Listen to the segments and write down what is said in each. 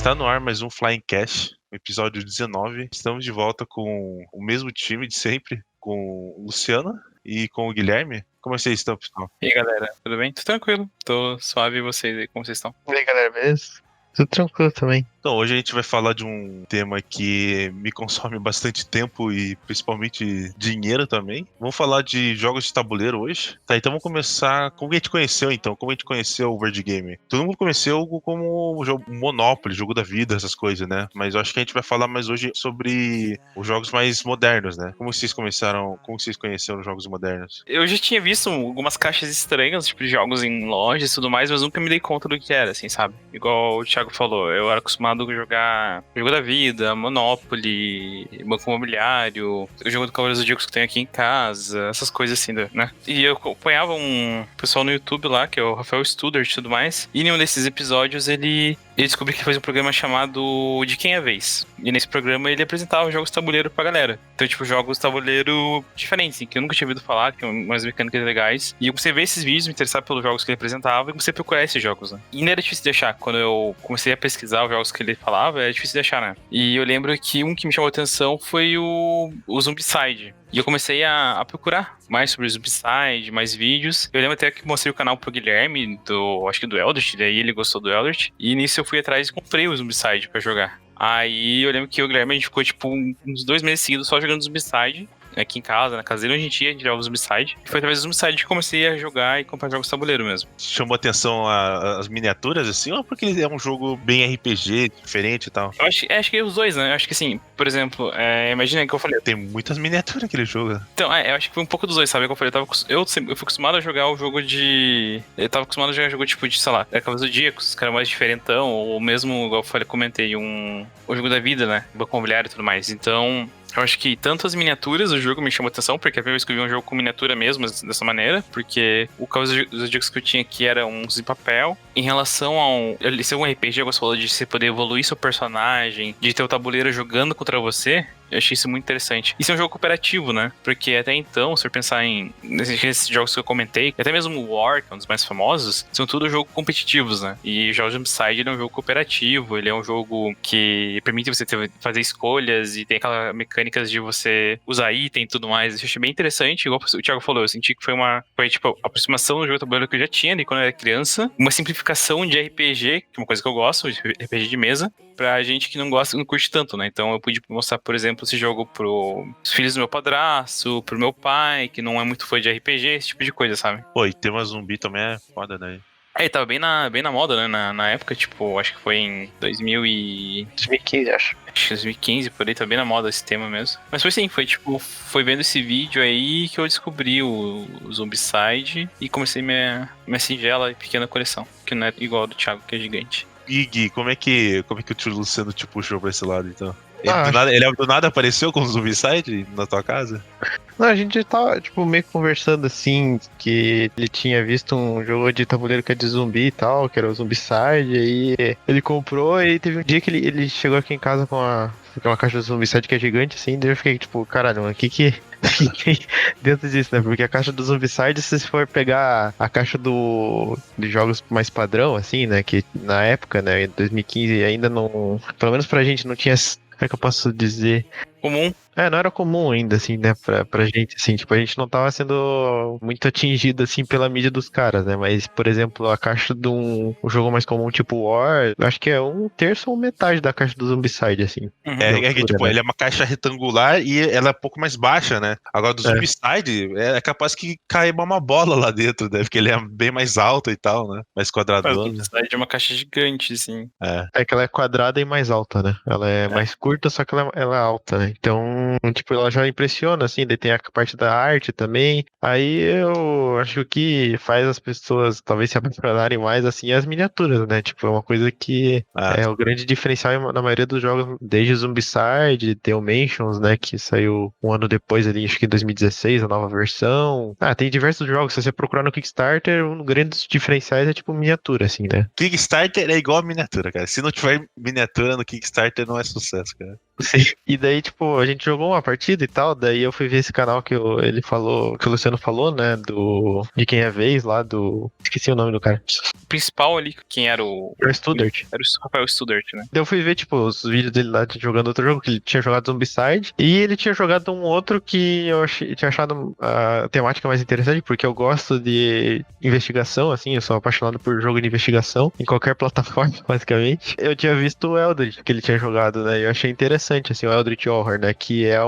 Está no ar mais um Flying Cash, episódio 19. Estamos de volta com o mesmo time de sempre, com o Luciano e com o Guilherme. Como vocês estão, pessoal? E aí, galera, tudo bem? Tô tranquilo, tô suave, e vocês aí, como vocês estão? E aí, galera, beleza? Tudo tranquilo também. Então, hoje a gente vai falar de um tema que me consome bastante tempo e principalmente dinheiro também. Vamos falar de jogos de tabuleiro hoje. Tá, então vamos começar. Como a gente conheceu, então? Como a gente conheceu o board game? Todo mundo conheceu como o jogo Monopoly, jogo da vida, essas coisas, né? Mas eu acho que a gente vai falar mais hoje sobre os jogos mais modernos, né? Como vocês conheceram os jogos modernos? Eu já tinha visto algumas caixas estranhas, tipo, de jogos em lojas e tudo mais, mas nunca me dei conta do que era, assim, sabe? Igual o Thiago falou, eu era acostumado a jogar Jogo da Vida, Monopoly, Banco Imobiliário, o jogo do Cavaleiros do Zodíaco que tem aqui em casa, essas coisas assim, né? E eu acompanhava um pessoal no YouTube lá, que é o Rafael Studert e tudo mais, e em um desses episódios ele descobriu que ele fazia um programa chamado De Quem é Vez. E nesse programa ele apresentava jogos de tabuleiro pra galera. Então, tipo, jogos de tabuleiro diferentes, assim, que eu nunca tinha ouvido falar, que tem umas mecânicas legais. E eu comecei a ver esses vídeos, me interessar pelos jogos que ele apresentava e comecei a procurar esses jogos, né? E não era difícil de achar. Quando eu comecei a pesquisar os jogos que ele falava, era difícil de achar, né? E eu lembro que um que me chamou a atenção foi o Zombicide. E eu comecei a procurar mais sobre o Zombicide, mais vídeos. Eu lembro até que mostrei o canal pro Guilherme, acho que do Eldritch, daí ele gostou do Eldritch. E nisso eu fui atrás e comprei o Zombicide pra jogar. Aí eu lembro que o Guilherme, a gente ficou tipo uns 2 meses seguidos só jogando Zombicide. Aqui em casa, na casa dele, onde a gente jogava o Zombicide. E foi através do Zombicide que comecei a jogar e comprar jogos de tabuleiro mesmo. Chamou atenção as miniaturas, assim, ou porque ele é um jogo bem RPG, diferente e tal? Eu acho que é os dois, né? Eu acho que assim, por exemplo, imagina que eu falei. Tem muitas miniaturas aquele jogo. Então, eu acho que foi um pouco dos dois, sabe? Que eu falei, eu fui acostumado a jogar o jogo de. Eu tava acostumado a jogar jogo tipo de, sei lá, Cavaleiros do Zodíacos, que era mais diferentão, ou mesmo, igual eu falei, comentei, o jogo da vida, né? Banco Imobiliário e tudo mais. Então. Eu acho que tanto as miniaturas do jogo me chamou atenção, porque a primeira vez que eu vi um jogo com miniatura mesmo, dessa maneira, porque o Cavaleiros dos Zodíacos que eu tinha aqui era uns de papel. Em relação ao ele ser um RPG, eu gosto de você poder evoluir seu personagem, de ter o tabuleiro jogando contra você. Eu achei isso muito interessante. Isso é um jogo cooperativo, né? Porque até então, se eu pensar nesses jogos que eu comentei, até mesmo o War, que é um dos mais famosos, são tudo jogos competitivos, né? E o Zombicide ele é um jogo cooperativo, ele é um jogo que permite você fazer escolhas e tem aquelas mecânicas de você usar item e tudo mais. Eu achei bem interessante, igual o Thiago falou, eu senti que foi tipo, a aproximação do jogo tabuleiro que eu já tinha de quando eu era criança, uma simplificação de RPG, que é uma coisa que eu gosto, de RPG de mesa, pra gente que não gosta, não curte tanto, né? Então eu pude mostrar, por exemplo, esse jogo pros filhos do meu padrasto, pro meu pai, que não é muito fã de RPG, esse tipo de coisa, sabe? Pô, e tema zumbi também é foda, né? Tava bem na moda, né? Na época, tipo, acho que foi em 2015, acho. Acho que 2015, por aí, tá bem na moda esse tema mesmo. Mas foi assim, foi vendo esse vídeo aí que eu descobri o Zombicide e comecei minha singela e pequena coleção, que não é igual ao do Thiago, que é gigante. E Gui, como é que o tio Luciano te puxou pra esse lado, então? Ah, Ele do nada apareceu com o Zombicide na tua casa? Não, a gente tava, tipo, meio que conversando assim, que ele tinha visto um jogo de tabuleiro que é de zumbi e tal, que era o Zombicide, aí ele comprou e teve um dia que ele chegou aqui em casa com uma caixa do Zombicide que é gigante, assim, daí eu fiquei tipo, caralho, mano, o que tem dentro disso, né? Porque a caixa do Zombicide, se você for pegar a caixa de jogos mais padrão, assim, né, que na época, né, em 2015 ainda não, pelo menos pra gente não tinha, como é que eu posso dizer? Comum. Não era comum ainda, assim, né, pra gente, assim, tipo, a gente não tava sendo muito atingido, assim, pela mídia dos caras, né, mas, por exemplo, a caixa de um jogo mais comum, tipo War, eu acho que é 1/3 ou metade da caixa do Zombicide, assim. Uhum. de É que, altura, tipo, né? ele é uma caixa retangular e ela é um pouco mais baixa, né? Agora, do É. Zombicide, é capaz que caiba uma bola lá dentro, né? Porque ele é bem mais alto e tal, né? Mais Mas o quadradona. Zombicide é uma caixa gigante, assim. É que ela é quadrada e mais alta, né? Ela é mais curta, só que ela é alta, né? Então, tipo, ela já impressiona, assim, daí tem a parte da arte também. Aí eu acho que o que faz as pessoas talvez se apaixonarem mais, assim, é as miniaturas, né? Tipo, é uma coisa que Ah, é o grande diferencial na maioria dos jogos, desde Zombicide, The Mansions, né? Que saiu um ano depois ali, acho que em 2016, a nova versão. Tem diversos jogos, se você procurar no Kickstarter, um dos grandes diferenciais é tipo miniatura, assim, né? Kickstarter é igual a miniatura, cara. Se não tiver miniatura no Kickstarter, não é sucesso, cara. Sim. E daí, tipo, a gente jogou uma partida e tal, daí eu fui ver esse canal ele falou, que o Luciano falou, né, de quem é vez lá, esqueci o nome do cara. O principal ali, quem era o. O Studart. Era o Rafael Studart, né? Daí eu fui ver, tipo, os vídeos dele lá jogando outro jogo, que ele tinha jogado Zombicide, e ele tinha jogado um outro que tinha achado a temática mais interessante, porque eu gosto de investigação, assim, eu sou apaixonado por jogo de investigação, em qualquer plataforma, basicamente. Eu tinha visto o Eldritch, que ele tinha jogado, né, e eu achei interessante, assim, o Eldritch Horror, né, que é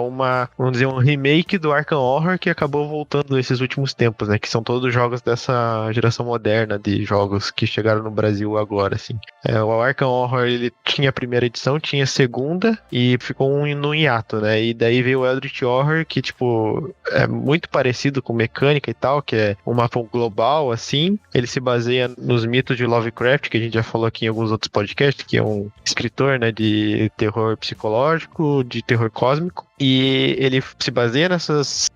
vamos dizer, um remake do Arkham Horror que acabou voltando nesses últimos tempos, né, que são todos jogos dessa geração moderna de jogos que chegaram no Brasil agora, assim. O Arkham Horror, ele tinha a primeira edição, tinha a segunda e ficou no hiato, né? E daí veio o Eldritch Horror, que, tipo, é muito parecido com mecânica e tal, que é um mapa global, assim. Ele se baseia nos mitos de Lovecraft, que a gente já falou aqui em alguns outros podcasts, que é um escritor, né, de terror psicológico, de terror cósmico. E ele se baseia nessas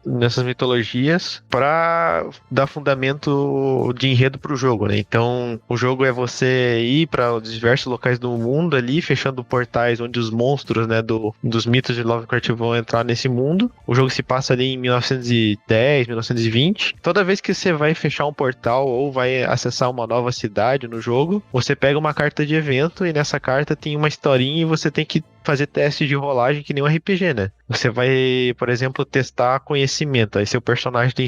mitologias para dar fundamento de enredo pro jogo, né? Então, o jogo é você ir para diversos locais do mundo ali, fechando portais onde os monstros, né, dos mitos de Lovecraft vão entrar nesse mundo. O jogo se passa ali em 1910, 1920. Toda vez que você vai fechar um portal ou vai acessar uma nova cidade no jogo, você pega uma carta de evento e nessa carta tem uma historinha e você tem que fazer teste de rolagem que nem um RPG, né? Você vai, por exemplo, testar conhecimento. Aí seu personagem tem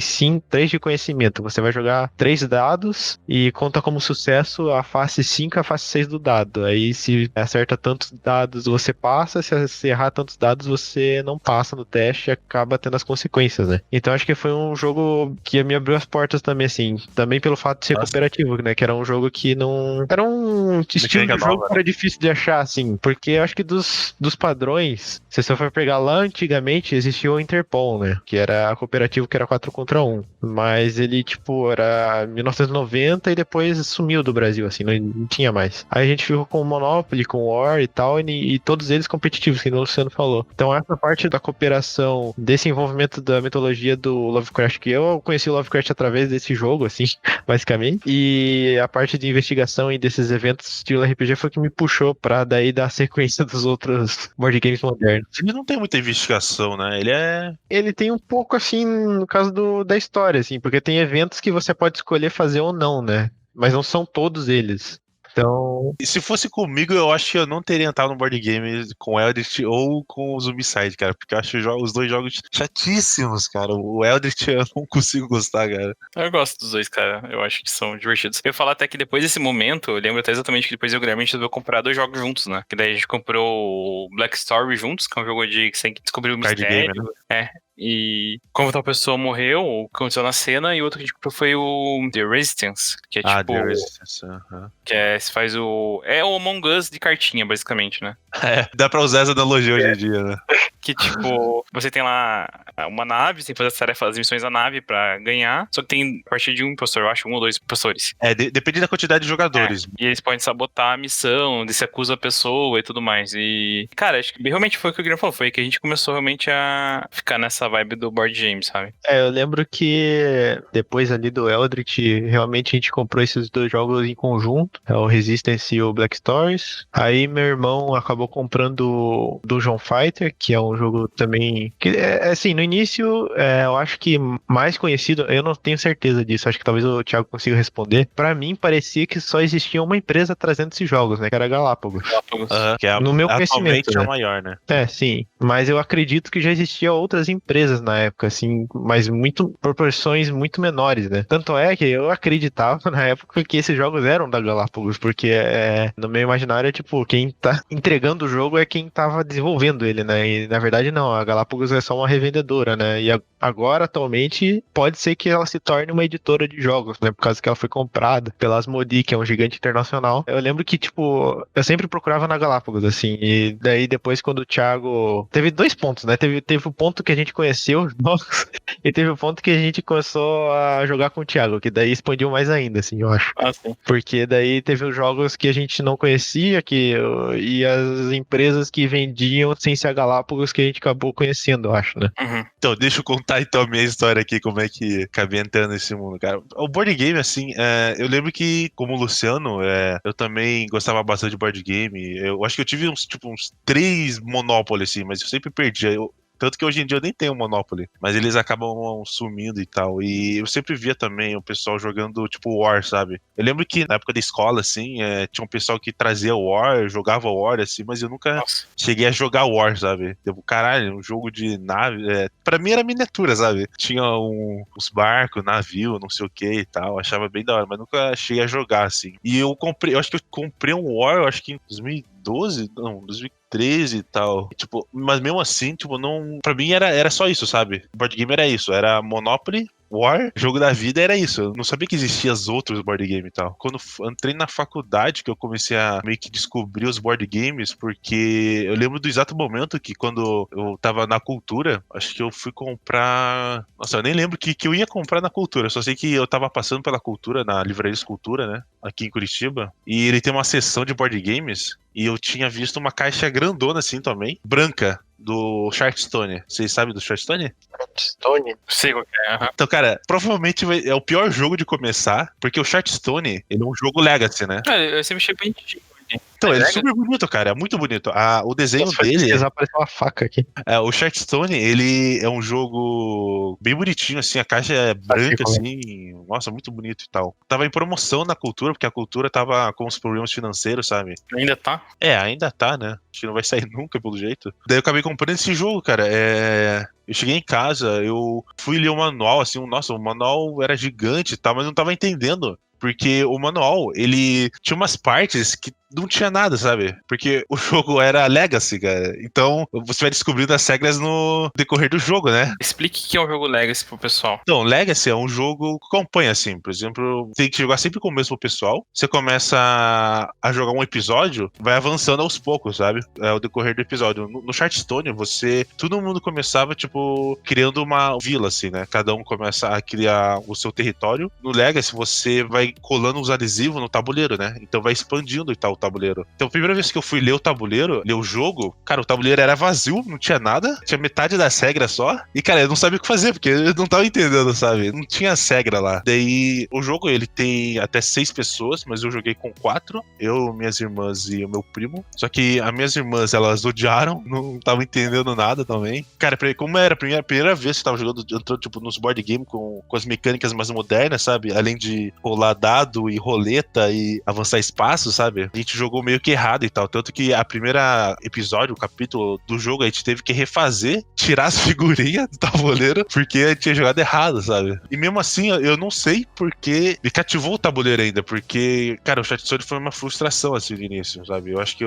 3 de conhecimento. Você vai jogar 3 dados e conta como sucesso a face 5 e a face 6 do dado. Aí se acerta tantos dados, você passa. Se errar tantos dados, você não passa no teste e acaba tendo as consequências, né? Então acho que foi um jogo que me abriu as portas também, assim. Também pelo fato de ser cooperativo, né? Que era um jogo que não... Era um estilo de jogo que era difícil de achar, assim. Porque eu acho que dos padrões, se você for pegar lá antigamente, existia o Interpol, né? Que era cooperativo que era 4 contra 1. Mas ele, tipo, era 1990 e depois sumiu do Brasil, assim, não tinha mais. Aí a gente ficou com o Monopoly, com o War e tal, e todos eles competitivos, que o Luciano falou. Então essa parte da cooperação, desse envolvimento da mitologia do Lovecraft, que eu conheci o Lovecraft através desse jogo, assim, basicamente. E a parte de investigação e desses eventos estilo RPG foi que me puxou pra daí dar sequência dos outros board games modernos. Ele não tem muita investigação, né? Ele tem um pouco, assim, no caso da história, assim, porque tem eventos que você pode escolher fazer ou não, né? Mas não são todos eles. Então... E se fosse comigo, eu acho que eu não teria entrado no board game com o Eldritch ou com o Zombicide, cara. Porque eu acho os dois jogos chatíssimos, cara. O Eldritch eu não consigo gostar, cara. Eu gosto dos dois, cara. Eu acho que são divertidos. Eu ia falar até que depois desse momento, eu lembro até exatamente que depois eu e o Guilherme a gente resolveu comprar 2 jogos juntos, né? Que daí a gente comprou o Black Story juntos, que é um jogo de que você tem que descobrir o mistério. Game, né? E como tal pessoa morreu, ou aconteceu na cena, e o outro que a gente comprou foi o The Resistance, que é tipo... The Resistance, que se faz o... É o Among Us de cartinha, basicamente, né? Dá pra usar essa analogia hoje em dia, né? Que, tipo, você tem lá uma nave, você tem que fazer as tarefas, as missões da nave pra ganhar, só que tem a partir de um impostor, eu acho, 1 ou 2 impostores. Depende da quantidade de jogadores. E eles podem sabotar a missão, se acusa a pessoa e tudo mais. E, cara, acho que realmente foi o que o Guilherme falou, foi que a gente começou realmente a ficar nessa vibe do board game, sabe? Eu lembro que depois ali do Eldritch, realmente a gente comprou esses 2 jogos em conjunto, o Resistance e o Black Stories. Aí meu irmão acabou comprando o Dungeon Fighter, que é um jogo também que, assim, no início, eu acho que mais conhecido, eu não tenho certeza disso, acho que talvez o Thiago consiga responder. Pra mim, parecia que só existia uma empresa trazendo esses jogos, né, que era a Galápagos. Que é, no meu conhecimento, atualmente né? é a maior, né? Sim, mas eu acredito que já existiam outras empresas na época, assim, mas proporções muito menores, né? Tanto é que eu acreditava na época que esses jogos eram da Galápagos, porque no meu imaginário, tipo, quem tá entregando o jogo é quem tava desenvolvendo ele, né? E na verdade não, a Galápagos é só uma revendedora, né? E agora, atualmente, pode ser que ela se torne uma editora de jogos, né? Por causa que ela foi comprada pela Asmodee, que é um gigante internacional. Eu lembro que, tipo, eu sempre procurava na Galápagos, assim, e daí depois quando o Thiago... Teve 2 pontos, né? Teve o ponto que a gente conheceu os jogos e teve o ponto que a gente começou a jogar com o Thiago, que daí expandiu mais ainda, assim, eu acho. Sim. Porque daí teve os jogos que a gente não conhecia, e as empresas que vendiam sem ser a Galápagos jogos que a gente acabou conhecendo, eu acho, né? Uhum. Então, deixa eu contar então a minha história aqui, como é que acabei entrando nesse mundo, cara. O board game, assim, eu lembro que, como o Luciano, eu também gostava bastante de board game. Eu acho que eu tive uns 3 Monopoly, assim, mas eu sempre perdia. Tanto que hoje em dia eu nem tenho Monopoly, mas eles acabam sumindo e tal. E eu sempre via também o pessoal jogando, tipo, War, sabe? Eu lembro que na época da escola, assim, tinha um pessoal que trazia War, jogava War, assim, mas eu nunca Nossa. cheguei a jogar War, sabe? Tipo, caralho, um jogo de nave. Pra mim era miniatura, sabe? Tinha uns barcos, navio, não sei o que e tal. Achava bem da hora, mas nunca cheguei a jogar, assim. E eu acho que eu comprei um War, eu acho que em 2012, não, 2013 e tal. Tipo, mas mesmo assim, tipo, não. Pra mim era só isso, sabe? Board game era isso. Era Monopoly, War, jogo da vida, era isso. Eu não sabia que existiam os outros board game e tal. Quando entrei na faculdade, que eu comecei a meio que descobrir os board games, porque eu lembro do exato momento que quando eu tava na Cultura, acho que eu fui comprar. Nossa, eu nem lembro que eu ia comprar na Cultura. Eu só sei que eu tava passando pela Cultura, na Livraria Escultura, né? Aqui em Curitiba. E ele tem uma seção de board games. E eu tinha visto uma caixa grandona assim também, branca, do Charterstone. Vocês sabem do Charterstone? Stone? Sei qual que é. Aham. Então, cara, provavelmente é o pior jogo de começar, porque o Charterstone, ele é um jogo Legacy, né? Eu sempre achei bem antigo. Então, ele é Legacy? super bonito, cara, é muito bonito. O desenho Nossa, foi dele... pesquisar, apareceu uma faca aqui. O Charterstone, ele é um jogo bem bonitinho, assim, a caixa é branca, como é. assim, nossa, muito bonito e tal. Tava em promoção na Cultura, porque a Cultura tava com uns problemas financeiros, sabe? Ainda tá? Ainda tá, né? Acho que não vai sair nunca, pelo jeito. Daí eu acabei comprando esse jogo, cara. Eu cheguei em casa, eu fui ler o manual, assim, nossa, o manual era gigante e tal, mas eu não tava entendendo. Porque o manual, ele tinha umas partes que não tinha nada, sabe? Porque o jogo era Legacy, cara. Então, você vai descobrindo as regras no decorrer do jogo, né? Explique o que é um jogo Legacy pro pessoal. Então, Legacy é um jogo que acompanha, assim. Por exemplo, tem que jogar sempre com o mesmo pessoal. Você começa a jogar um episódio, vai avançando aos poucos, sabe? É o decorrer do episódio. No Charterstone, todo mundo começava, tipo, criando uma vila, assim, né? Cada um começa a criar o seu território. No Legacy, você vai colando os adesivos no tabuleiro, né? Então vai expandindo e tal o tabuleiro. Então, a primeira vez que eu fui ler o tabuleiro, ler o jogo, cara, o tabuleiro era vazio, não tinha nada, tinha metade das regras só. E, cara, eu não sabia o que fazer, porque eu não tava entendendo, sabe? Não tinha regra lá. Daí, o jogo, ele tem até 6 pessoas, mas eu joguei com 4. Eu, minhas irmãs e o meu primo. Só que as minhas irmãs, elas odiaram, não estavam entendendo nada também. Cara, como era a primeira vez que eu tava jogando, entrando, tipo, nos board game com as mecânicas mais modernas, sabe? Além de rolar dado e roleta e avançar espaço, sabe? A gente jogou meio que errado e tal. Tanto que a primeira episódio, o capítulo do jogo, a gente teve que refazer, tirar as figurinhas do tabuleiro, porque a gente tinha jogado errado, sabe? E mesmo assim, eu não sei porque me cativou o tabuleiro ainda, porque, cara, o Charterstone foi uma frustração, assim, no início, sabe? Eu acho que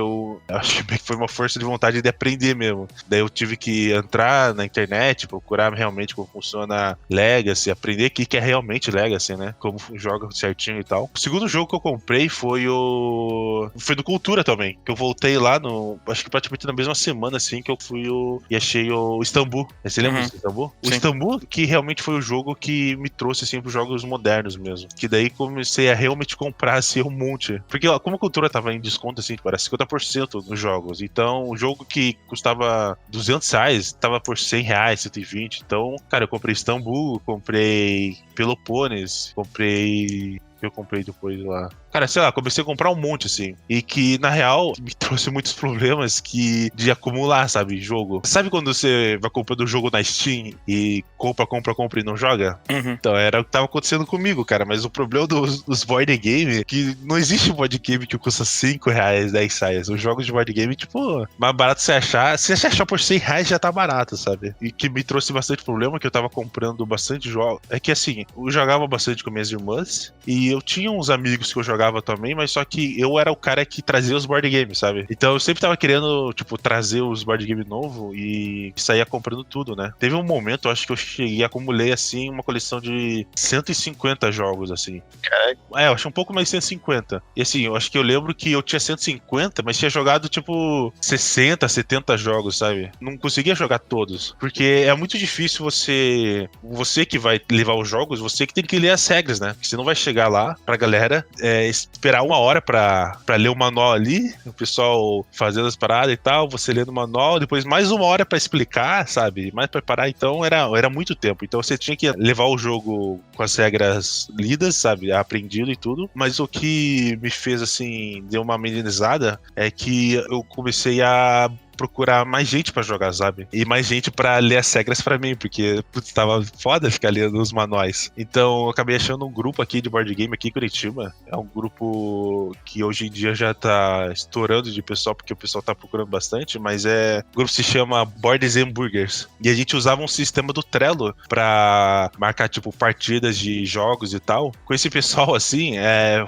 foi uma força de vontade de aprender mesmo. Daí eu tive que entrar na internet, procurar realmente como funciona Legacy, aprender o que é realmente Legacy, né? Como joga certinho e tal. O segundo jogo que eu comprei foi do Cultura também, que eu voltei lá acho que praticamente na mesma semana, assim, que eu fui e achei o Istambul. Você lembra do Istambul? O Sim. Istambul, que realmente foi o jogo que me trouxe, assim, pros jogos modernos mesmo. Que daí comecei a realmente comprar, assim, um monte. Porque, ó, como a Cultura tava em desconto, assim, tipo, era 50% nos jogos. Então, o jogo que custava R$200, tava por R$100, 120. Então, cara, eu comprei Istambul, comprei Pelopones, comprei... eu comprei depois lá. Cara, sei lá, comecei a comprar um monte, assim. E que, na real, me trouxe muitos problemas de acumular, sabe, jogo. Sabe quando você vai comprando o jogo na Steam e compra e não joga? Uhum. Então, era o que tava acontecendo comigo, cara. Mas o problema dos board game é que não existe um board game que custa R$5, R$10. Os jogos de board game, tipo, mais barato você achar. Se você achar por R$100 já tá barato, sabe? E que me trouxe bastante problema, que eu tava comprando bastante jogos. É que, assim, eu jogava bastante com minhas irmãs e eu tinha uns amigos que eu jogava também, mas só que eu era o cara que trazia os board games, sabe? Então eu sempre tava querendo, tipo, trazer os board games novo e saía comprando tudo, né? Teve um momento, eu acho que eu cheguei a acumulei, assim, uma coleção de 150 jogos, assim. Eu acho um pouco mais de 150. E assim, eu acho que eu lembro que eu tinha 150, mas tinha jogado, tipo, 60, 70 jogos, sabe? Não conseguia jogar todos. Porque é muito difícil você que vai levar os jogos, você que tem que ler as regras, né? Porque você não vai chegar lá pra galera esperar 1 hora pra ler o manual ali, o pessoal fazendo as paradas e tal, você lendo o manual, depois mais 1 hora pra explicar, sabe? Mais preparar, então era muito tempo. Então você tinha que levar o jogo com as regras lidas, sabe? Aprendido e tudo. Mas o que me fez, assim, deu uma amenizada é que eu comecei a procurar mais gente pra jogar, sabe? E mais gente pra ler as regras pra mim, porque, putz, tava foda ficar lendo os manuais. Então, eu acabei achando um grupo aqui de board game aqui em Curitiba. É um grupo que hoje em dia já tá estourando de pessoal, porque o pessoal tá procurando bastante, mas o grupo se chama Boards and Burgers. E a gente usava um sistema do Trello pra marcar, tipo, partidas de jogos e tal. Com esse pessoal, assim,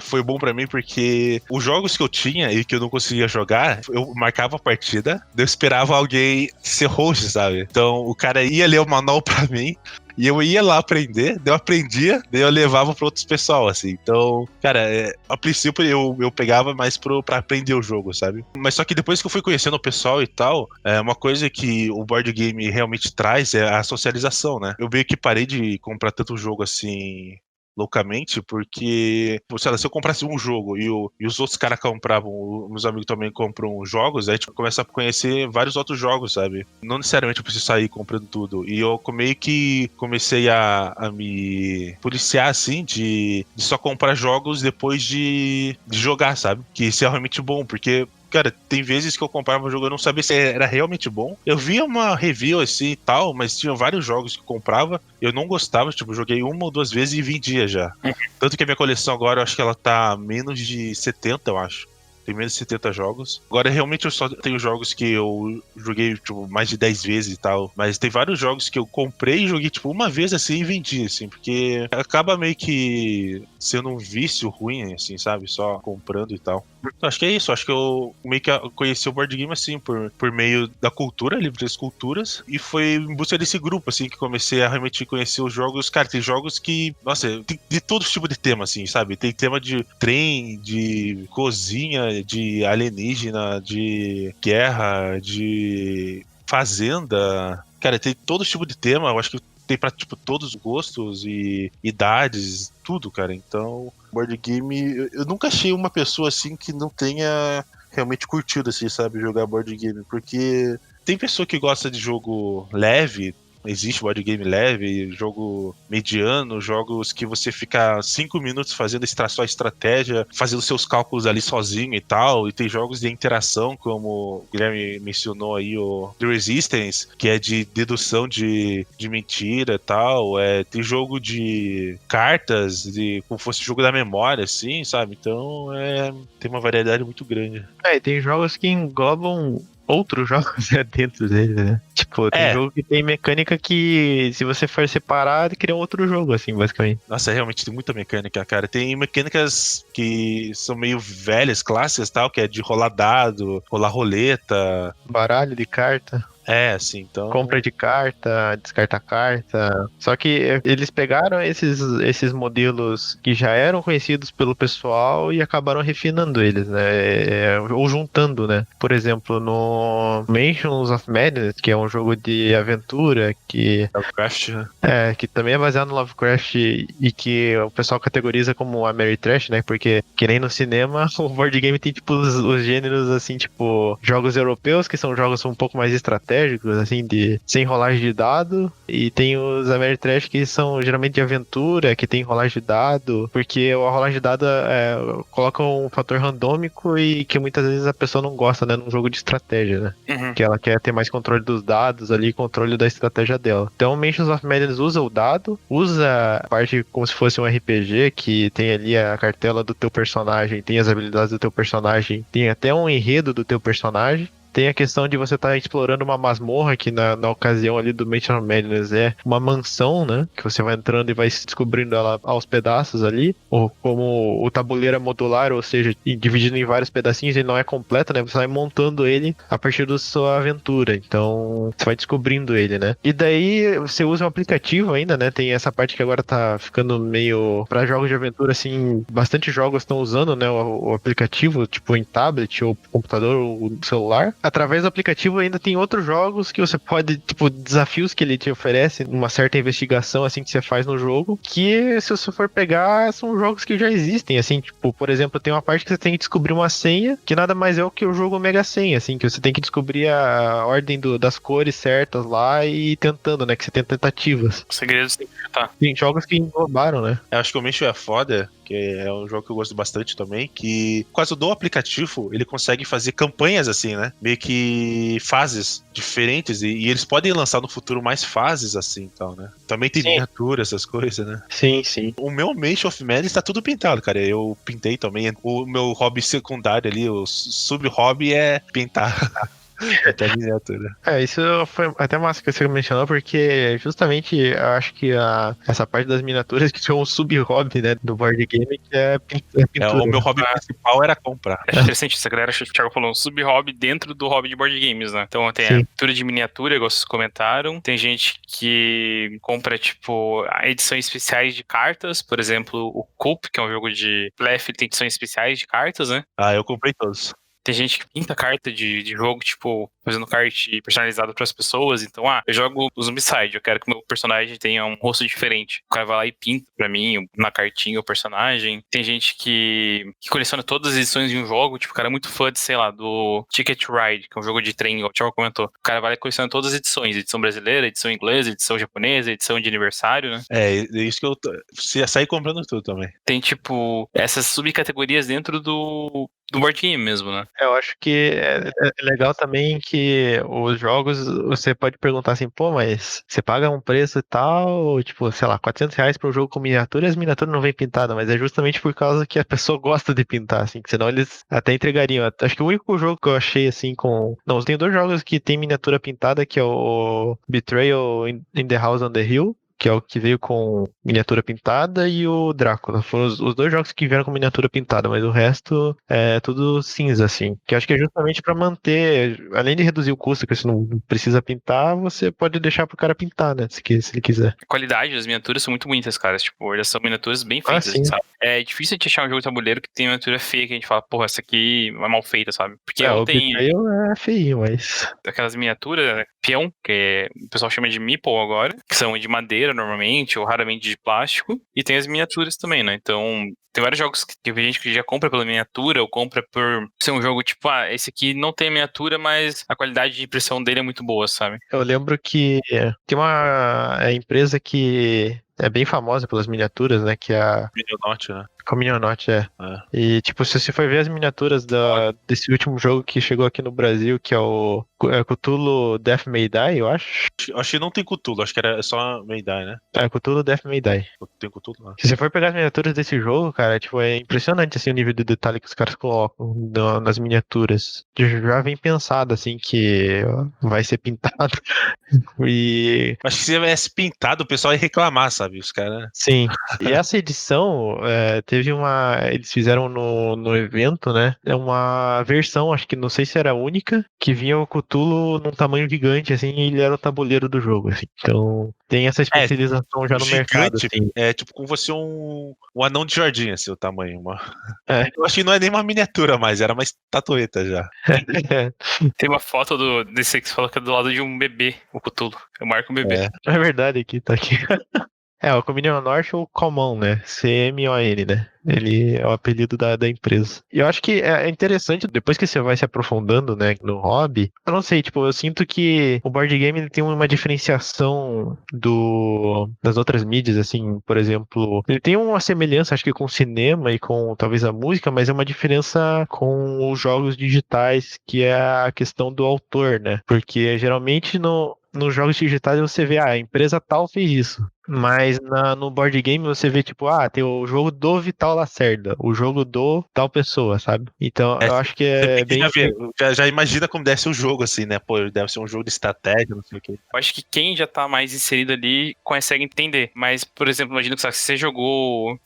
foi bom pra mim, porque os jogos que eu tinha e que eu não conseguia jogar, eu marcava a partida, eu esperava alguém ser host, sabe? Então o cara ia ler o manual pra mim e eu ia lá aprender, daí eu aprendia, daí eu levava pra outros pessoal, assim. Então, cara, a princípio eu pegava mais pra aprender o jogo, sabe? Mas só que depois que eu fui conhecendo o pessoal e tal, uma coisa que o board game realmente traz é a socialização, né? Eu meio que parei de comprar tanto jogo assim loucamente, porque, sei lá, se eu comprasse um jogo e os outros caras compravam, meus amigos também compram jogos, aí a gente começa a conhecer vários outros jogos, sabe? Não necessariamente eu preciso sair comprando tudo. E eu meio que comecei a me policiar, assim, de só comprar jogos depois de jogar, sabe? Que isso é realmente bom, porque cara, tem vezes que eu comprava um jogo e eu não sabia se era realmente bom. Eu via uma review assim e tal, mas tinha vários jogos que eu comprava, eu não gostava, tipo, joguei 1 ou 2 vezes e vendia já. Tanto que a minha coleção agora, eu acho que ela tá menos de 70, eu acho. Tem menos de 70 jogos. Agora, realmente, eu só tenho jogos que eu joguei, tipo, mais de 10 vezes e tal. Mas tem vários jogos que eu comprei e joguei, tipo, uma vez, assim, e vendi, assim. Porque acaba meio que sendo um vício ruim, assim, sabe? Só comprando e tal. Então, acho que é isso. Acho que eu meio que conheci o board game, assim, por meio da cultura, livre das culturas. E foi em busca desse grupo, assim, que comecei a realmente conhecer os jogos. Cara, tem jogos que, nossa, tem de todo tipo de tema, assim, sabe? Tem tema de trem, de cozinha, de alienígena, de guerra, de fazenda. Cara, tem todo tipo de tema. Eu acho que tem pra, tipo, todos os gostos e idades, tudo, cara. Então, board game, eu nunca achei uma pessoa assim que não tenha realmente curtido, assim, sabe, jogar board game, porque tem pessoa que gosta de jogo leve. Existe board game leve, jogo mediano, jogos que você fica 5 minutos fazendo só estratégia, fazendo seus cálculos ali sozinho e tal. E tem jogos de interação, como o Guilherme mencionou aí, o The Resistance, que é de dedução de mentira e tal. Tem jogo de cartas, como fosse jogo da memória, assim, sabe? Então tem uma variedade muito grande. E tem jogos que englobam outros jogos dentro dele, né? Tipo, tem jogo que tem mecânica que, se você for separar, ele cria um outro jogo, assim, basicamente. Nossa, realmente tem muita mecânica, cara. Tem mecânicas que são meio velhas, clássicas, tal, que é de rolar dado, rolar roleta. Baralho de carta. Assim, então... Compra de carta, descarta carta. Só que eles pegaram esses modelos que já eram conhecidos pelo pessoal e acabaram refinando eles, né? Ou juntando, né? Por exemplo, no Mansions of Madness, que é um jogo de aventura que... Lovecraft, né? que também é baseado no Lovecraft e que o pessoal categoriza como Ameritrash, né? Porque, que nem no cinema, o board game tem, tipo, os gêneros, assim, tipo, jogos europeus, que são jogos um pouco mais estratégicos, assim, sem rolagem de dado, e tem os Ameritrash que são geralmente de aventura, que tem rolagem de dado, porque a rolagem de dado coloca um fator randômico e que muitas vezes a pessoa não gosta, né, num jogo de estratégia, né? Uhum. Que ela quer ter mais controle dos dados ali, controle da estratégia dela. Então, Mansions of Madness usa o dado, usa a parte como se fosse um RPG, que tem ali a cartela do teu personagem, tem as habilidades do teu personagem, tem até um enredo do teu personagem. Tem a questão de você estar explorando uma masmorra, que na ocasião ali do Mansion of Madness é uma mansão, né? Que você vai entrando e vai descobrindo ela aos pedaços ali. Ou como o tabuleiro é modular, ou seja, dividido em vários pedacinhos, ele não é completo, né? Você vai montando ele a partir da sua aventura. Então, você vai descobrindo ele, né? E daí, você usa um aplicativo ainda, né? Tem essa parte que agora tá ficando meio... Pra jogos de aventura, assim, bastante jogos estão usando, né? O aplicativo, tipo em tablet, ou computador, ou celular. através do aplicativo ainda tem outros jogos que você pode, tipo, desafios que ele te oferece, uma certa investigação, assim, que você faz no jogo, que se você for pegar, são jogos que já existem, assim, tipo, por exemplo, tem uma parte que você tem que descobrir uma senha, que nada mais é o que o jogo Mega Senha, assim, que você tem que descobrir a ordem das cores certas lá e ir tentando, né, que você tem tentativas. O segredo tem que chutar. Tem jogos que englobaram, né? Eu acho que o Mansion é foda, que é um jogo que eu gosto bastante também, que por causa do aplicativo, ele consegue fazer campanhas assim, né? Meio que fases diferentes, e eles podem lançar no futuro mais fases assim, então, né? Também tem Sim. miniatura, essas coisas, né? Sim, sim. O meu Mansion of Madness tá tudo pintado, cara. Eu pintei também. O meu hobby secundário ali, o sub-hobby é pintar. Até miniatura. Isso foi até massa que você mencionou, porque justamente eu acho que essa parte das miniaturas que foi um sub-hobby, né, do board game, que é pintura. O meu hobby principal era comprar. É interessante isso, a galera, o Thiago falou, um sub-hobby dentro do hobby de board games, né? Então tem a Sim. pintura de miniatura, igual vocês comentaram. Tem gente que compra, tipo, edições especiais de cartas. Por exemplo, o Coop, que é um jogo de blefe, tem edições especiais de cartas, né? Ah, eu comprei todos. Tem gente que pinta carta de jogo, tipo, fazendo kart personalizado para as pessoas. Então, eu jogo o Zombicide, eu quero que o meu personagem tenha um rosto diferente. O cara vai lá e pinta pra mim, na cartinha, o personagem. Tem gente que coleciona todas as edições de um jogo. Tipo, o cara é muito fã de, sei lá, do Ticket Ride, que é um jogo de trem, igual o Thiago comentou. O cara vai lá e coleciona todas as edições. Edição brasileira, edição inglesa, edição japonesa, edição de aniversário, né? É isso que eu saí comprando tudo também. Tem, tipo, essas subcategorias dentro do board game mesmo, né? Eu acho que é legal também que os jogos, você pode perguntar assim, pô, mas você paga um preço e tal, tipo, sei lá, R$ 400 para um jogo com miniatura e as miniaturas não vêm pintadas, mas é justamente por causa que a pessoa gosta de pintar, assim, que senão eles até entregariam. Acho que o único jogo que eu achei, assim, com... Não, tem 2 jogos que tem miniatura pintada, que é o Betrayal in the House on the Hill, que é o que veio com miniatura pintada, e o Drácula. Foram os 2 jogos que vieram com miniatura pintada, mas o resto é tudo cinza, assim. Que eu acho que é justamente pra manter, além de reduzir o custo, que você não precisa pintar, você pode deixar pro cara pintar, né? Se ele quiser. A qualidade das miniaturas são muito bonitas, cara. Tipo, elas são miniaturas bem feitas, sim. sabe? É difícil de achar um jogo de tabuleiro que tem miniatura feia, que a gente fala, porra, essa aqui é mal feita, sabe? Porque O tem Betrayal é feio, mas... aquelas miniaturas, né, peão, que o pessoal chama de meeple agora, que são de madeira normalmente, ou raramente de plástico, e tem as miniaturas também, né? Então, tem vários jogos que tem gente que já compra pela miniatura, ou compra por ser um jogo tipo, esse aqui não tem miniatura, mas a qualidade de impressão dele é muito boa, sabe? Eu lembro que tem uma empresa que é bem famosa pelas miniaturas, né? Que é a Minionaut, né? Communionauts, é. E, tipo, se você for ver as miniaturas desse último jogo que chegou aqui no Brasil, que é o Cthulhu Death May Die, eu acho. Acho que não tem Cthulhu, acho que era só Meidai, né? Cthulhu Death May Die. Tem Cthulhu lá. Se você for pegar as miniaturas desse jogo, cara, tipo, é impressionante, assim, o nível de detalhe que os caras colocam nas miniaturas. Já vem pensado, assim, que vai ser pintado. E... Acho que se tivesse pintado, o pessoal ia reclamar, sabe? Os caras... Sim. E essa edição, teve uma... Eles fizeram no evento, né? É uma versão, acho que não sei se era única, que vinha o Cthulhu num tamanho gigante, assim, e ele era o tabuleiro do jogo, assim. Então, tem essa especialização já no mercado, assim. É tipo como você um anão de jardim, assim, o tamanho. É. Eu acho que não é nem uma miniatura mais, era uma estatueta já. Tem uma foto desse que você falou que é do lado de um bebê, o Cthulhu. Eu marco um bebê. É verdade, aqui, tá aqui. O Communion North ou Common, né? CMON, né? Ele é o apelido da empresa. E eu acho que é interessante, depois que você vai se aprofundando, né, no hobby, eu não sei, tipo, eu sinto que o board game ele tem uma diferenciação das outras mídias, assim, por exemplo, ele tem uma semelhança, acho que com o cinema e com talvez a música, mas é uma diferença com os jogos digitais, que é a questão do autor, né? Porque geralmente nos jogos digitais você vê, a empresa tal fez isso. Mas no board game você vê, tipo, tem o jogo do Vital Lacerda, o jogo do tal pessoa, sabe? Então eu acho que é bem... Já imagina como deve ser o jogo, assim, né? Pô, deve ser um jogo de estratégia, não sei o quê. Eu acho que quem já tá mais inserido ali consegue entender. Mas, por exemplo, imagina que se você jogou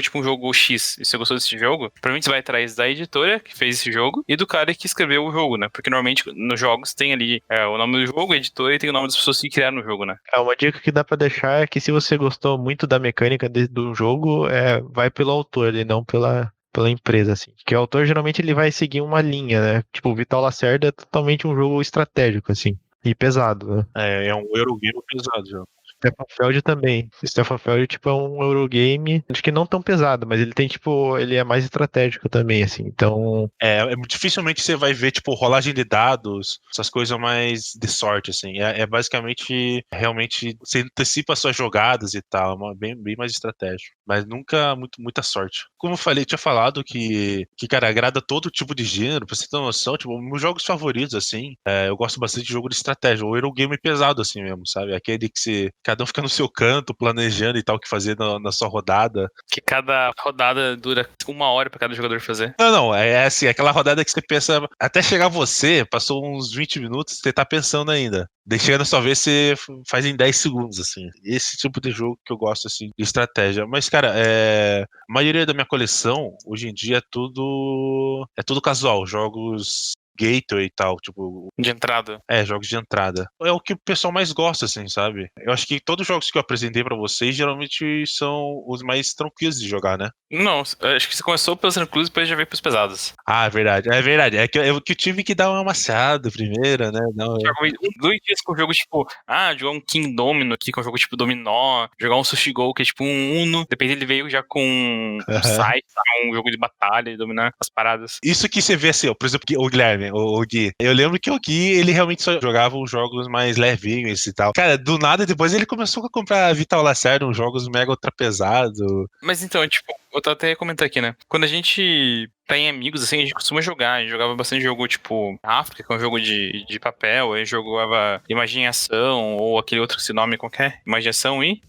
tipo um jogo X e você gostou desse jogo, provavelmente você vai atrás da editora que fez esse jogo e do cara que escreveu o jogo, né? Porque normalmente nos jogos tem ali o nome do jogo, a editora, e tem o nome das pessoas que criaram o jogo, né? Uma dica que dá pra deixar é que se você gostou muito da mecânica do jogo, vai pelo autor e não pela pela empresa, assim. Que o autor, geralmente, ele vai seguir uma linha, né? Tipo, o Vital Lacerda é totalmente um jogo estratégico, assim. E pesado, né? É um Eurogame pesado já. Stefan Feld também. Stefan Feld, tipo, é um Eurogame, acho que não tão pesado, mas ele tem, tipo, ele é mais estratégico também, assim. Então, Dificilmente você vai ver, tipo, rolagem de dados, essas coisas mais de sorte, assim. Basicamente, realmente, você antecipa suas jogadas e tal, bem mais estratégico. Mas nunca muita sorte. Como eu falei, tinha falado cara, agrada todo tipo de gênero, pra você ter uma noção, tipo, meus jogos favoritos, assim, eu gosto bastante de jogo de estratégia, ou Eurogame pesado, assim mesmo, sabe? Aquele que cada um fica no seu canto, planejando e tal, o que fazer na sua rodada. Que cada rodada dura 1 hora pra cada jogador fazer. Não, é assim, aquela rodada que você pensa, até chegar você, passou uns 20 minutos, você tá pensando ainda. Daí chega na sua vez, você faz em 10 segundos, assim. Esse tipo de jogo que eu gosto, assim, de estratégia. Mas, cara, a maioria da minha coleção, hoje em dia, é tudo casual, jogos gateway e tal, tipo, De entrada. jogos de entrada. É o que o pessoal mais gosta, assim, sabe? Eu acho que todos os jogos que eu apresentei pra vocês geralmente são os mais tranquilos de jogar, né? Não, acho que você começou pelos tranquilos e depois já veio pros pesados. Ah, é verdade, é verdade. É que eu tive que dar uma amassada primeiro, né? Não, Joga 2 dias com o jogo, tipo, jogar um King Domino aqui, que é um jogo tipo dominó, jogar um Sushi Go, que é tipo um Uno. Depende, ele veio já com um site, um jogo de batalha, de dominar as paradas. Isso que você vê assim, ó, por exemplo, o Guilherme, o Gui. Eu lembro que o Gui, ele realmente só jogava uns jogos mais levinhos e tal. Cara, do nada, depois ele começou a comprar Vital Lacerda, uns jogos mega ultra pesados. Mas então, tipo, eu tô até comentando aqui, né? Quando a gente tá em amigos, assim, a gente costuma jogar. A gente jogava bastante jogo, tipo, África, que é um jogo de papel. Aí jogava Imaginação, ou aquele outro que se nome qualquer. Imaginação e...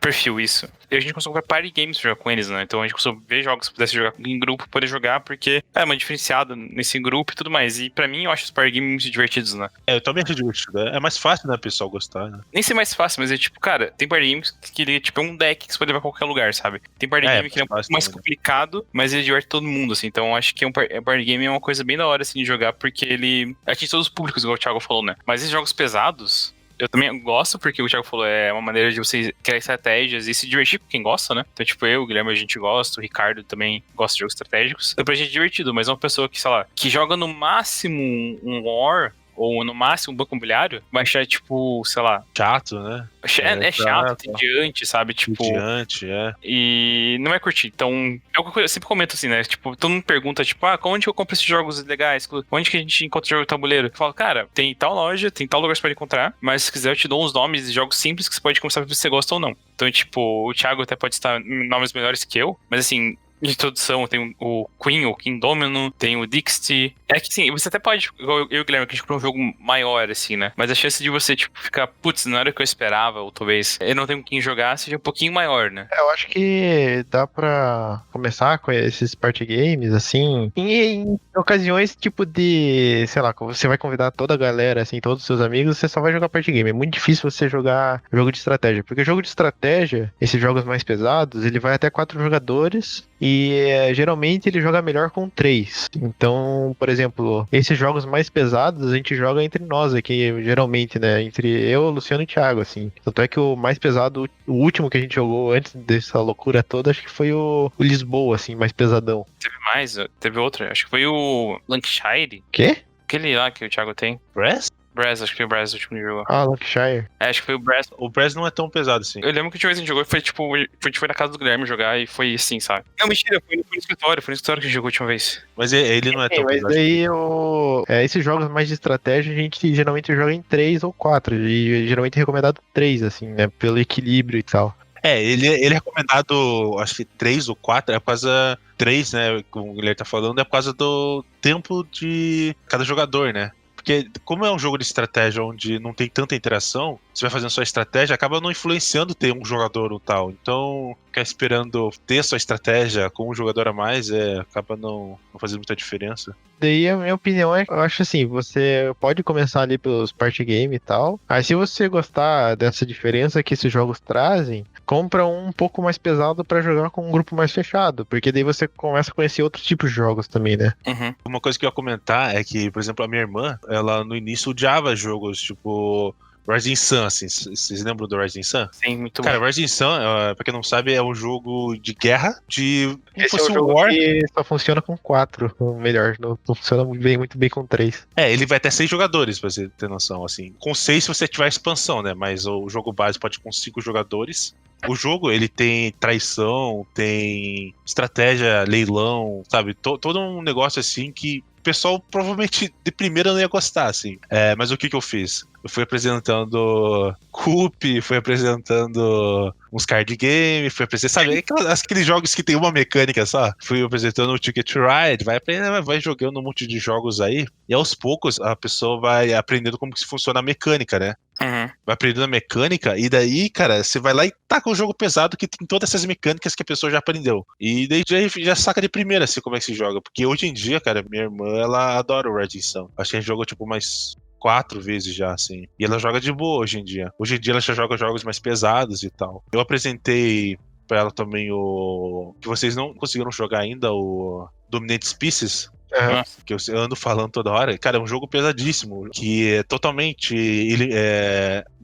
Perfil, isso. E a gente costuma comprar party games pra jogar com eles, né? Então a gente costuma ver jogos que pudesse jogar em grupo, poder jogar, porque é uma diferenciada nesse grupo e tudo mais. E pra mim, eu acho os party games muito divertidos, né? Eu também acho divertido. É mais fácil, né, pessoal gostar, né? Nem ser mais fácil, mas é tipo, cara, tem party games que ele tipo, é um deck que você pode levar pra qualquer lugar, sabe? Tem party game que ele é um pouco mais complicado, mas ele diverte todo mundo, assim. Então eu acho que party game é uma coisa bem da hora, assim, de jogar, porque ele atinge todos os públicos, igual o Thiago falou, né? Mas esses jogos pesados, eu também gosto, porque o Thiago falou, é uma maneira de você criar estratégias e se divertir com quem gosta, né? Então, tipo, eu, o Guilherme, a gente gosta, o Ricardo também gosta de jogos estratégicos. Então, pra gente é divertido, mas uma pessoa que, sei lá, que joga no máximo um War, ou no máximo um banco imobiliário, vai achar, tipo, sei lá... Chato, né? É chato, entediante, sabe? Tipo... Entediante, E não vai curtir. Então, é uma coisa que eu sempre comento assim, né? Tipo, todo mundo pergunta, tipo, onde eu compro esses jogos legais? Onde que a gente encontra jogo de tabuleiro? Eu falo, cara, tem tal loja, tem tal lugar que você pode encontrar, mas se quiser eu te dou uns nomes de jogos simples que você pode começar a ver se você gosta ou não. Então, tipo, o Thiago até pode estar em nomes melhores que eu, mas assim... De introdução, tem o Queen, o King Domino, tem o Dixie. É que sim, você até pode, igual eu e o Guilherme, que a gente comprou um jogo maior, assim, né? Mas a chance de você, tipo, ficar, putz, não era o que eu esperava, ou talvez eu não tenho com quem jogar, seja um pouquinho maior, né? eu acho que dá pra começar com esses party games, assim, em ocasiões tipo de, sei lá, você vai convidar toda a galera, assim, todos os seus amigos, você só vai jogar party game. É muito difícil você jogar jogo de estratégia, porque jogo de estratégia, esses jogos mais pesados, ele vai até 4 jogadores e geralmente ele joga melhor com 3. Então, por exemplo, esses jogos mais pesados a gente joga entre nós aqui, geralmente, né? Entre eu, Luciano e Thiago, assim. Tanto é que o mais pesado, o último que a gente jogou antes dessa loucura toda, acho que foi o Lisboa, assim, mais pesadão. Teve mais, teve outra, acho que foi o Lancashire. Quê? Aquele lá que o Thiago tem. Brass? Brass, acho que foi o Brass o último que jogou. Ah, Lancashire. Acho que foi o Brass. O Brass não é tão pesado assim. Eu lembro que a última vez que a gente jogou foi tipo, a gente foi na casa do Guilherme jogar e foi assim, sabe? Não, mentira, foi no escritório, que a gente jogou a última vez. Mas ele não é tão Mas pesado. daí esses jogos mais de estratégia a gente geralmente joga em 3 ou 4. E geralmente é recomendado 3, assim, né? Pelo equilíbrio e tal. Ele é recomendado, acho que 3 ou 4, é por causa 3, né? Como o Guilherme tá falando, é por causa do tempo de cada jogador, né? Porque como é um jogo de estratégia onde não tem tanta interação, você vai fazendo sua estratégia, acaba não influenciando ter um jogador ou tal. Então, ficar esperando ter sua estratégia com um jogador a mais, acaba não fazendo muita diferença. Daí a minha opinião eu acho assim, você pode começar ali pelos party game e tal. Aí se você gostar dessa diferença que esses jogos trazem, compra um pouco mais pesado pra jogar com um grupo mais fechado, porque daí você começa a conhecer outros tipos de jogos também, né? Uhum. Uma coisa que eu ia comentar é que, por exemplo, a minha irmã, ela no início odiava jogos, tipo Rising Sun, assim. Vocês lembram do Rising Sun? Sim, muito Cara, bom. Rising Sun, pra quem não sabe, é um jogo de guerra, como Esse é fosse um um jogo War. que só funciona com 4, ou melhor, não funciona muito bem com 3. Ele vai até 6 jogadores, pra você ter noção, assim. Com 6 se você tiver expansão, né? Mas o jogo base pode ir com 5 jogadores. O jogo, ele tem traição, tem estratégia, leilão, sabe? Todo um negócio assim que o pessoal provavelmente de primeira não ia gostar, assim. Mas o que eu fiz? Eu fui apresentando Coop, fui apresentando uns card game, fui apresentando, sabe, aqueles jogos que tem uma mecânica só. Fui apresentando o Ticket to Ride, vai jogando um monte de jogos aí, e aos poucos a pessoa vai aprendendo como que funciona a mecânica, né? Uhum. Vai aprendendo a mecânica, e daí, cara, você vai lá e taca um jogo pesado que tem todas essas mecânicas que a pessoa já aprendeu. E daí já saca de primeira, assim, como é que se joga. Porque hoje em dia, cara, minha irmã, ela adora o Red Sun. Acho que a gente jogou, tipo, mais 4 vezes já, assim. E ela joga de boa hoje em dia. Hoje em dia ela já joga jogos mais pesados e tal. Eu apresentei pra ela também o... que vocês não conseguiram jogar ainda, o Dominant Species. Uhum. Que eu ando falando toda hora. Cara, é um jogo pesadíssimo, que é totalmente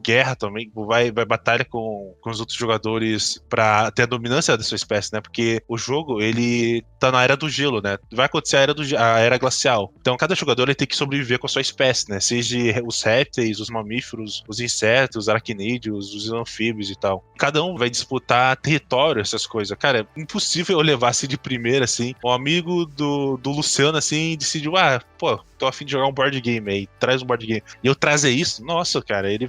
guerra também, vai batalha com os outros jogadores pra ter a dominância da sua espécie, né? Porque o jogo, ele tá na era do gelo, né? Vai acontecer a era glacial. Então, cada jogador ele tem que sobreviver com a sua espécie, né? Seja os répteis, os mamíferos, os insetos, os aracnídeos, os anfíbios e tal. Cada um vai disputar território, essas coisas. Cara, é impossível eu levar assim de primeira, assim. Um amigo do Luciano, assim, decidiu, pô, tô a fim de jogar um board game aí, traz um board game. E eu trazer isso, nossa, cara, ele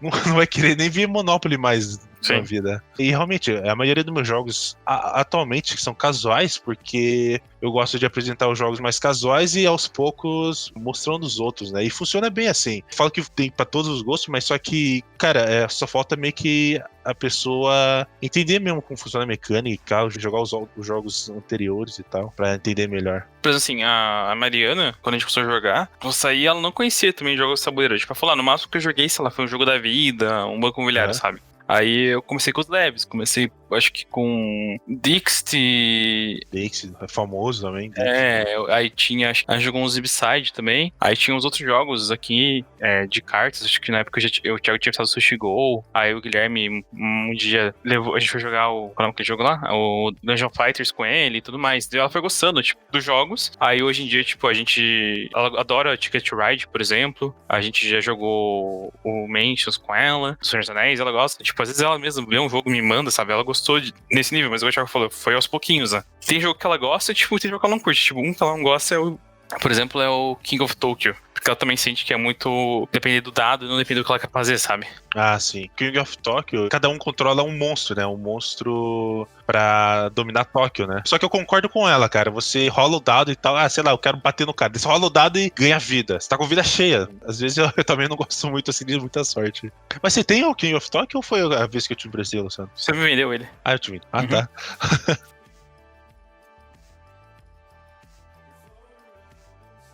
não vai querer nem ver Monopoly mais na vida. E realmente, a maioria dos meus jogos atualmente são casuais, porque eu gosto de apresentar os jogos mais casuais e aos poucos mostrando os outros, né? E funciona bem assim. Falo que tem pra todos os gostos, mas só que, cara, só falta meio que a pessoa entender mesmo como funciona a mecânica, jogar os jogos anteriores e tal, pra entender melhor. Por exemplo, assim, a Mariana, quando a gente começou a jogar, eu saí, ela não conhecia também jogos de tabuleiro. Tipo, ela falou, no máximo que eu joguei, sei lá, foi um jogo da vida, um banco imobiliário, sabe? Aí eu comecei com os leves, comecei, acho que com Dixit. Dixit, é famoso também. Aí tinha, acho que jogou um Zibside também. Aí tinha uns outros jogos aqui de cartas, acho que na época o Thiago tinha pensado Sushi Go. Aí o Guilherme um dia a gente foi jogar qual é aquele jogo lá? O Dungeon Fighters com ele e tudo mais. Ela foi gostando, tipo, dos jogos. Aí hoje em dia, tipo, ela adora Ticket to Ride, por exemplo. A gente já jogou o Mansions com ela, Senhor dos Anéis, ela gosta. Tipo, às vezes ela mesma vê um jogo e me manda, sabe? Ela gostou nesse nível, mas o Thiago falou, foi aos pouquinhos, né? Tem jogo que ela gosta, tipo, tem jogo que ela não curte. Tipo, um que ela não gosta por exemplo, é o King of Tokyo. Porque ela também sente que é muito depender do dado e não depende do que ela quer fazer, sabe? Ah, sim. King of Tokyo, cada um controla um monstro, né? Um monstro pra dominar Tóquio, né? Só que eu concordo com ela, cara. Você rola o dado e tal. Sei lá, eu quero bater no cara. Você rola o dado e ganha vida. Você tá com vida cheia. Às vezes eu também não gosto muito, assim, de muita sorte. Mas você tem o King of Tokyo ou foi a vez que eu te emprestei, Luciano? Você me vendeu ele. Eu te vendo. Tá.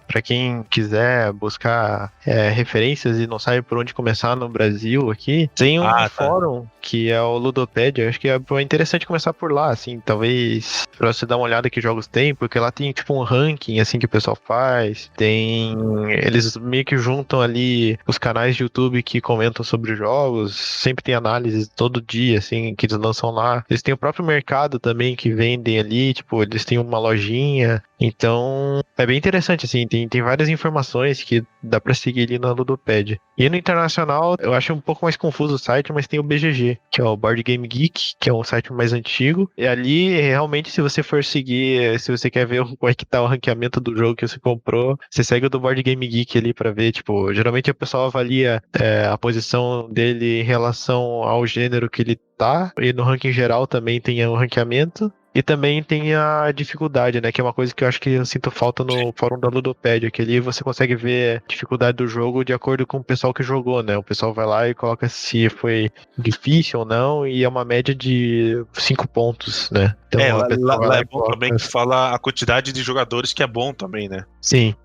Pra quem quiser buscar referências e não sabe por onde começar no Brasil aqui, tem um fórum que é o Ludopédia. Acho que é interessante começar por lá, assim, talvez pra você dar uma olhada que jogos tem, porque lá tem tipo um ranking, assim, que o pessoal faz. Eles meio que juntam ali os canais de YouTube que comentam sobre jogos, sempre tem análises todo dia, assim, que eles lançam lá. Eles têm o próprio mercado também que vendem ali, tipo, eles têm uma lojinha. Então, é bem interessante, assim, tem várias informações que dá pra seguir ali na Ludopédia. E no internacional, eu acho um pouco mais confuso o site, mas tem o BGG, que é o Board Game Geek, que é um site mais antigo. E ali, realmente, se você for seguir, se você quer ver como é que tá o ranqueamento do jogo que você comprou, você segue o do Board Game Geek ali pra ver, tipo, geralmente o pessoal avalia a posição dele em relação ao gênero que ele tá, e no ranking geral também tem o ranqueamento. E também tem a dificuldade, né? Que é uma coisa que eu acho que eu sinto falta no fórum da Ludopédia, que ali você consegue ver a dificuldade do jogo de acordo com o pessoal que jogou, né? O pessoal vai lá e coloca se foi difícil ou não, e é uma média de 5 pontos, né? Então, lá é bom também que fala a quantidade de jogadores, que é bom também, né? Sim.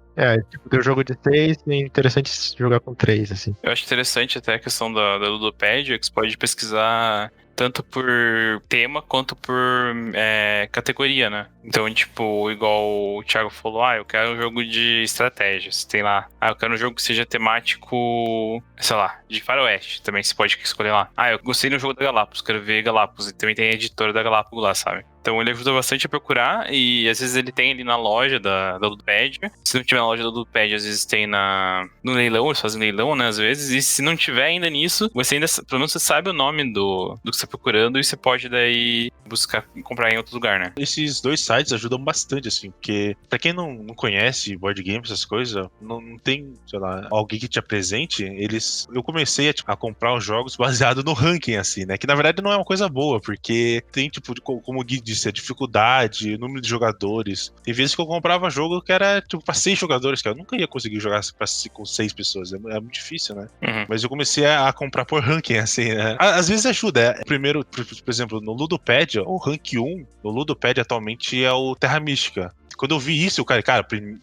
Tipo, tem um jogo de 6, é interessante jogar com 3, assim. Eu acho interessante até a questão da Ludopédia, que você pode pesquisar tanto por tema quanto por categoria, né? Então, tipo, igual o Thiago falou, eu quero um jogo de estratégia. Você tem lá, eu quero um jogo que seja temático, sei lá, de faroeste. Também você pode escolher lá. Eu gostei do jogo da Galápagos, quero ver Galápagos. E também tem a editora da Galápagos lá, sabe? Então ele ajuda bastante a procurar e às vezes ele tem ali na loja da Ludopad. Se não tiver na loja da Ludopad, às vezes tem no leilão, eles fazem leilão, né, às vezes. E se não tiver ainda nisso, você ainda, pelo menos você sabe o nome do que você tá procurando e você pode daí buscar comprar em outro lugar, né? Esses dois sites ajudam bastante, assim, porque pra quem não conhece board game, essas coisas, não tem, sei lá, alguém que te apresente, eu comecei a comprar os jogos baseado no ranking, assim, né, que na verdade não é uma coisa boa, porque tem, tipo, como o Gui disse, a dificuldade, o número de jogadores. Tem vezes que eu comprava jogo que era, tipo, pra 6 jogadores, cara, eu nunca ia conseguir jogar com 6 pessoas, é muito difícil, né? Uhum. Mas eu comecei a comprar por ranking, assim, né? Às vezes ajuda, primeiro, por exemplo, no Ludopad, o rank 1, no Ludopad atualmente é o Terra Mística. Quando eu vi isso, cara,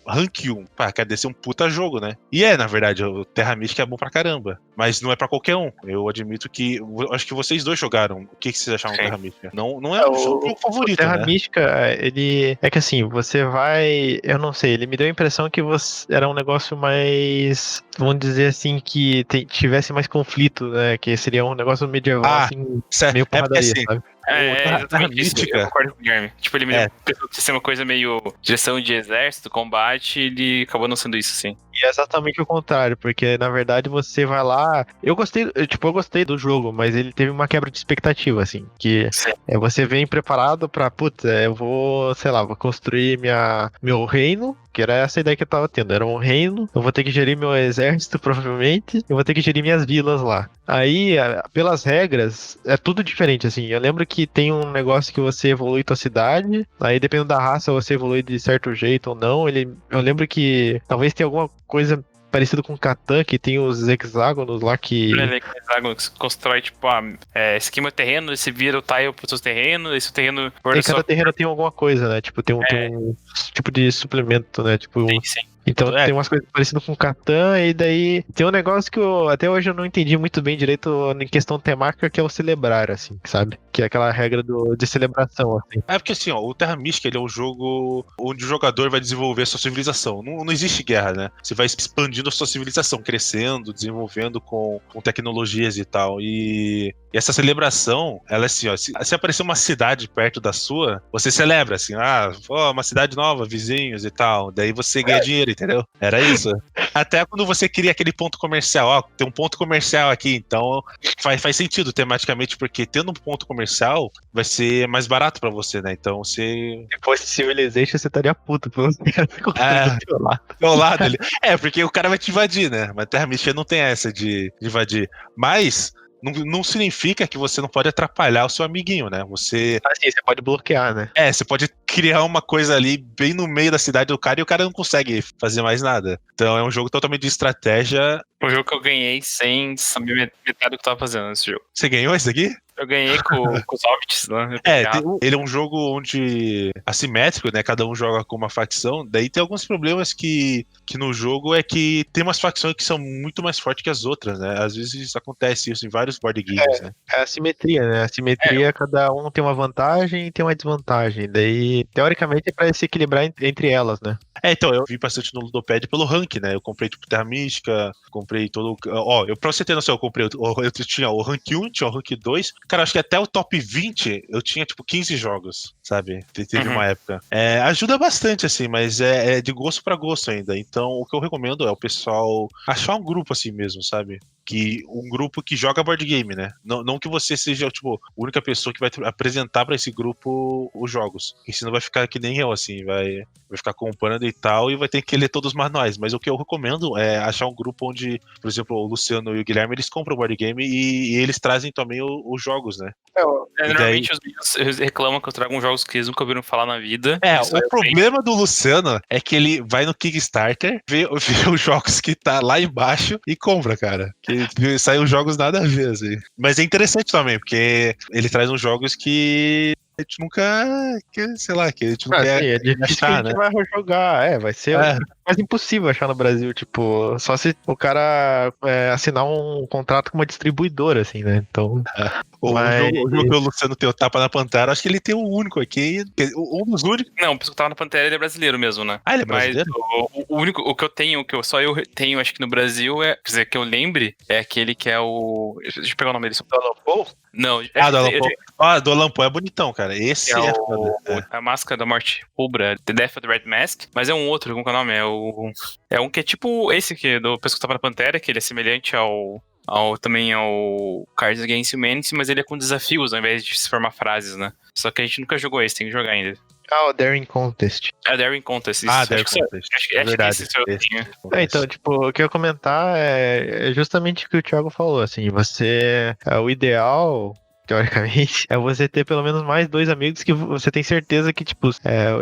rank 1, quer descer um puta jogo, né? E na verdade, o Terra Mística é bom pra caramba. Mas não é pra qualquer um. Eu admito que. Acho que vocês dois jogaram. O que vocês acharam do Terra Mística? Não é o jogo favorito, o Terra né? Mística, ele. É que assim, você vai. Eu não sei, ele me deu a impressão que era um negócio mais. Vamos dizer assim, que tivesse mais conflito, né? Que seria um negócio medieval, assim, meio porque porradaria, assim, sabe? Exatamente isso. Mística. Eu concordo com o Guilherme. Tipo, ele me pensou que ia ser uma coisa meio direção de exército, combate, e ele acabou não sendo isso, assim. E é exatamente o contrário, porque na verdade você vai lá. Eu gostei do jogo, mas ele teve uma quebra de expectativa, assim. Que você vem preparado pra, eu vou, sei lá, vou construir meu reino. Que era essa a ideia que eu tava tendo. Era um reino, eu vou ter que gerir meu exército, provavelmente, eu vou ter que gerir minhas vilas lá. Aí, pelas regras, é tudo diferente, assim. Eu lembro que tem um negócio que você evolui tua cidade, aí dependendo da raça você evolui de certo jeito ou não. Eu lembro que talvez tenha alguma coisa parecido com Catan, que tem os hexágonos lá que... Hexágono que você constrói, tipo, esse aqui é meu terreno, você vira o tile pro seu terreno, esse terreno... Cada terreno tem alguma coisa, né? Tipo, tem um tipo de suplemento, né? Tipo, sim. Então tem umas coisas parecidas com Catan, e daí tem um negócio que até hoje eu não entendi muito bem direito em questão temática, que é o celebrar, assim, sabe? Que é aquela regra de celebração, assim. Porque assim, o Terra Mística, ele é um jogo onde o jogador vai desenvolver a sua civilização. Não existe guerra, né? Você vai expandindo a sua civilização, crescendo, desenvolvendo com tecnologias e tal. E essa celebração, ela é assim, se aparecer uma cidade perto da sua, você celebra, assim, uma cidade nova, vizinhos e tal. Daí você ganha dinheiro, entendeu? Era isso. Até quando você cria aquele ponto comercial, tem um ponto comercial aqui, então faz sentido tematicamente, porque tendo um ponto comercial vai ser mais barato pra você, né? Então você... Depois de Civilization, você estaria puto pelos caras do teu lado. Do lado ali. Porque o cara vai te invadir, né? Mas Terra Mística não tem essa de invadir. Mas... Não significa que você não pode atrapalhar o seu amiguinho, né? Você pode bloquear, né? você pode criar uma coisa ali bem no meio da cidade do cara e o cara não consegue fazer mais nada. Então é um jogo totalmente de estratégia. Um jogo que eu ganhei sem saber metade do que eu tava fazendo nesse jogo. Você ganhou esse aqui? Eu ganhei com os Hobbits, né? Ele é um jogo onde assimétrico, né? Cada um joga com uma facção. Daí tem alguns problemas que no jogo é que tem umas facções que são muito mais fortes que as outras, né? Às vezes acontece isso em vários board games, né? É a simetria, né? A simetria, cada um tem uma vantagem e tem uma desvantagem. Daí, teoricamente, é pra se equilibrar entre elas, né? Então, eu vi bastante no Ludopad pelo rank, né? Eu comprei, tipo, Terra Mística, comprei todo... pra você ter noção, eu tinha o rank 1, tinha o rank 2. Cara, acho que até o top 20 eu tinha, tipo, 15 jogos, sabe? Teve uma época. Ajuda bastante, assim, mas é de gosto pra gosto ainda. Então, o que eu recomendo é o pessoal achar um grupo assim mesmo, sabe? Um grupo que joga board game, né? Não que você seja, tipo, a única pessoa que vai apresentar pra esse grupo os jogos. Porque senão vai ficar que nem eu, assim, vai ficar comprando e tal, e vai ter que ler todos os manuais. Mas o que eu recomendo é achar um grupo onde, por exemplo, o Luciano e o Guilherme, eles compram o board game e eles trazem também os jogos, né? Normalmente os meninos reclamam que eu trago uns jogos que eles nunca ouviram falar na vida. O problema do Luciano é que ele vai no Kickstarter, vê os jogos que tá lá embaixo e compra, cara. Que saem os jogos nada a ver, assim. Mas é interessante também, porque ele traz uns jogos que a gente nunca, sei lá, que a gente não Ah, quer sim, é difícil que a gastar, gente né? vai jogar. Vai ser É, quase impossível achar no Brasil, tipo, só se o cara assinar um contrato com uma distribuidora, assim, né? Então, mas o jogo que o Luciano tem o Tapa na Pantera, acho que ele tem o único aqui, um dos únicos. Não, o pessoal que tava na Pantera, ele é brasileiro mesmo, né? Ah, ele é Mas brasileiro? o único, o que eu tenho, só eu tenho, acho que no Brasil, quer dizer, que eu lembre, é aquele que é o. Deixa eu pegar o nome dele. Não, Ah, do Alan eu Poe. Ah, do Alan Poe é bonitão, cara. que é Esse é foda. É. a Máscara da Morte Rubra, The Death of the Red Mask, mas é um outro, como que é o nome? É um que é tipo esse que do pessoal que tava na Pantera, que ele é semelhante também ao Cards Against Humanity, mas ele é com desafios ao invés de se formar frases, né? Só que a gente nunca jogou esse, tem que jogar ainda. o Daring Contest. É Daring Contest, isso. Ah, Acho Dare que só- Contest. acho que Verdade. esse eu Esse. tenho. Então, tipo, o que eu ia comentar é justamente o que o Thiago falou, assim, o ideal, teoricamente, é você ter pelo menos mais dois amigos que você tem certeza que, tipo,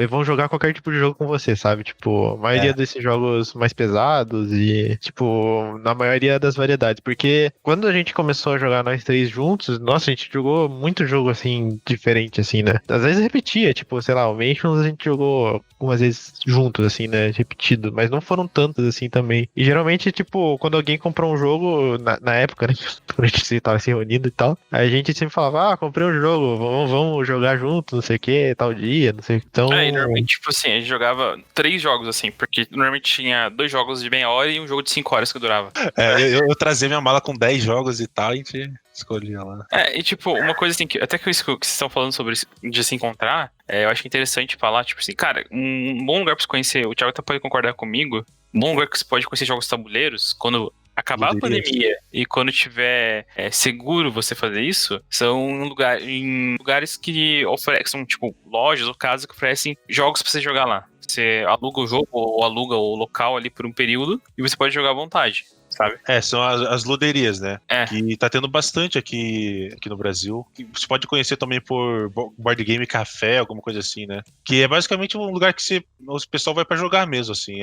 vão jogar qualquer tipo de jogo com você, sabe? Tipo, a maioria É. desses jogos mais pesados e, tipo, na maioria das variedades, porque quando a gente começou a jogar nós três juntos, nossa, a gente jogou muito jogo, assim, diferente, assim, né? Às vezes repetia, tipo, sei lá, o Mansions a gente jogou algumas vezes juntos, assim, né? Repetido, mas não foram tantos, assim, também. E geralmente, tipo, quando alguém comprou um jogo, na época, né? Quando a gente tava se reunindo e tal, a gente sempre falava, comprei um jogo, vamos jogar junto, não sei o que, tal dia, não sei o que. Então, E normalmente, tipo assim, a gente jogava 3 jogos, assim, porque normalmente tinha 2 jogos de meia hora e um jogo de 5 horas que durava. Eu trazia minha mala com 10 jogos e tal, a gente escolhia lá. E tipo, uma coisa assim, até que isso que vocês estão falando sobre de se encontrar, eu acho interessante falar, tipo assim, cara, um bom lugar pra você conhecer, o Thiago até pode concordar comigo, um bom lugar que você pode conhecer jogos tabuleiros, quando acabar a Luderias. pandemia e quando tiver seguro você fazer isso, são em lugares que oferecem, tipo, lojas ou casas que oferecem jogos pra você jogar lá. Você aluga o jogo ou aluga o local ali por um período e você pode jogar à vontade, sabe? São as luderias, né? É. Que tá tendo bastante aqui no Brasil. Que você pode conhecer também por board game café, alguma coisa assim, né? Que é basicamente um lugar que o pessoal vai pra jogar mesmo, assim.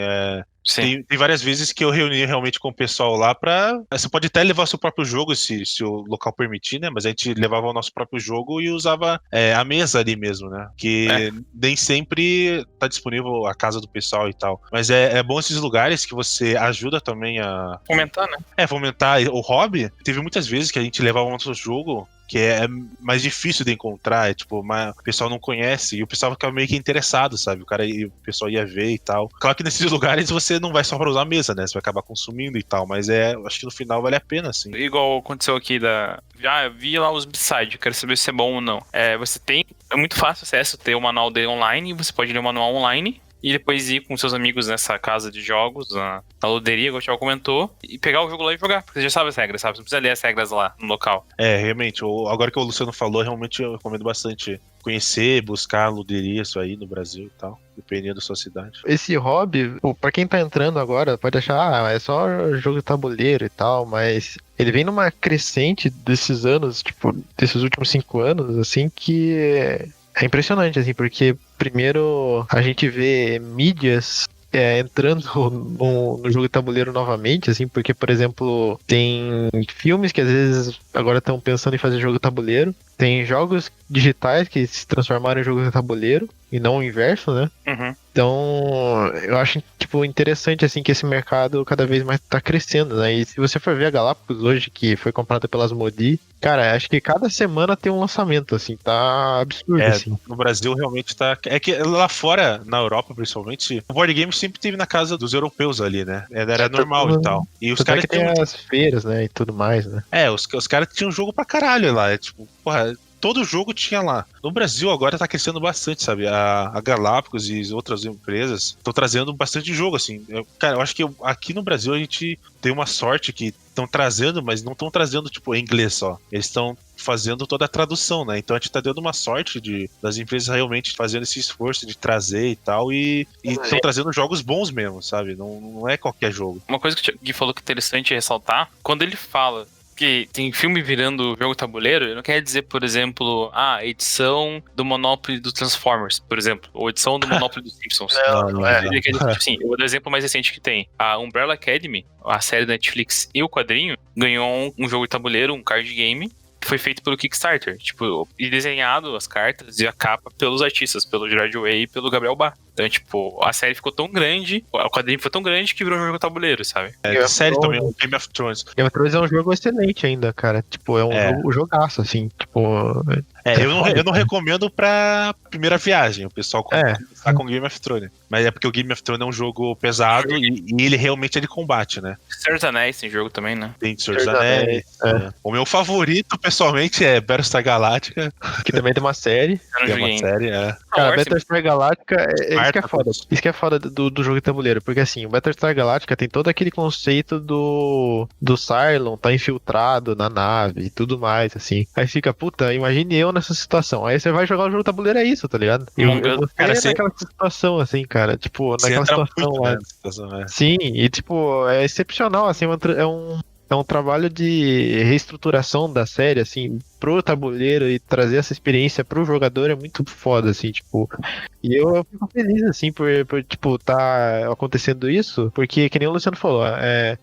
Sim. Tem várias vezes que eu reuni realmente com o pessoal lá pra. Você pode até levar seu próprio jogo, se o local permitir, né? Mas a gente levava o nosso próprio jogo e usava a mesa ali mesmo, né? Que nem sempre tá disponível a casa do pessoal e tal. Mas é bom esses lugares que você ajuda também a Fomentar, né? fomentar o hobby. Teve muitas vezes que a gente levava o nosso jogo que é mais difícil de encontrar, tipo, o pessoal não conhece e o pessoal fica meio que interessado, sabe? O pessoal ia ver e tal. Claro que nesses lugares você não vai só pra usar a mesa, né? Você vai acabar consumindo e tal, mas acho que no final vale a pena, assim. Igual aconteceu aqui eu vi lá os B-side, quero saber se é bom ou não. Você tem. É muito fácil acesso, ter o manual dele online, você pode ler o manual online. E depois ir com seus amigos nessa casa de jogos, na loderia, como o Thiago comentou, e pegar o jogo lá e jogar, porque você já sabe as regras, sabe? Você não precisa ler as regras lá no local. Realmente, agora que o Luciano falou, realmente eu recomendo bastante conhecer, buscar a loderia, isso aí no Brasil e tal, dependendo da sua cidade. esse hobby, pra quem tá entrando agora, pode achar, é só jogo de tabuleiro e tal, mas ele vem numa crescente desses anos, tipo, desses últimos 5 anos, assim, que é impressionante, assim, porque primeiro a gente vê mídias entrando no jogo de tabuleiro novamente, assim, porque, por exemplo, tem filmes que às vezes agora estão pensando em fazer jogo de tabuleiro, tem jogos digitais que se transformaram em jogos de tabuleiro, e não o inverso, né? Uhum. Então, eu acho, tipo, interessante, assim, que esse mercado cada vez mais tá crescendo, né? E se você for ver a Galápagos hoje, que foi comprada pelas Modi, cara, acho que cada semana tem um lançamento, assim, tá absurdo, assim. No Brasil realmente tá. É que lá fora, na Europa principalmente, o board game sempre teve na casa dos europeus ali, né? Era normal e tal. E os Tanto é caras que tem tinham. as feiras, né, e tudo mais, né? Os caras tinham jogo pra caralho lá. Tipo, porra, todo jogo tinha lá. No Brasil agora tá crescendo bastante, sabe? A Galápagos e as outras empresas estão trazendo bastante jogo, assim. Cara, eu acho que aqui no Brasil a gente tem uma sorte que estão trazendo, mas não estão trazendo, tipo, em inglês só. Eles estão fazendo toda a tradução, né? Então a gente tá dando uma sorte das empresas realmente fazendo esse esforço de trazer e tal, e estão trazendo jogos bons mesmo, sabe? Não é qualquer jogo. Uma coisa que o Gui falou que é interessante ressaltar, quando ele fala que tem filme virando jogo tabuleiro, ele não quer dizer, por exemplo, edição do Monopoly dos Transformers, por exemplo, ou edição do Monopoly dos Simpsons. Não é. Ele quer dizer, tipo assim, o exemplo mais recente que tem, a Umbrella Academy, a série da Netflix e o quadrinho, ganhou um jogo de tabuleiro, um card game, foi feito pelo Kickstarter. Tipo, e desenhado as cartas e a capa pelos artistas, pelo Gerard Way e pelo Gabriel Bá. Então, tipo, a série ficou tão grande, o quadrinho foi tão grande que virou um jogo tabuleiro, sabe? É, de série também, o Game of Thrones. Game of Thrones é um jogo excelente ainda, cara. Tipo, é um jogaço, assim. Tipo. Eu não recomendo pra primeira viagem, o pessoal começar com Game of Thrones. Mas é porque o Game of Thrones é um jogo pesado e ele realmente é de combate, né? Senhor dos Anéis tem jogo também, né? Tem Senhor dos Anéis. O meu favorito, pessoalmente, é Battlestar Galactica. Que também tem uma série. Que é uma série, Cara, Battlestar Galactica isso que é foda. Isso que é foda do jogo de tabuleiro. Porque assim, o Battlestar Galactica tem todo aquele conceito do Cylon tá infiltrado na nave e tudo mais, assim. Aí fica, puta, imagine eu nessa situação. Aí você vai jogar o jogo de tabuleiro, é isso, tá ligado? E você naquela situação, assim, cara. Tipo, naquela situação lá. Sim, e tipo, é excepcional, assim, é um trabalho de reestruturação da série, assim, pro tabuleiro e trazer essa experiência pro jogador é muito foda, assim, tipo. E eu fico feliz, assim, por tipo, tá acontecendo isso, porque, que nem o Luciano falou,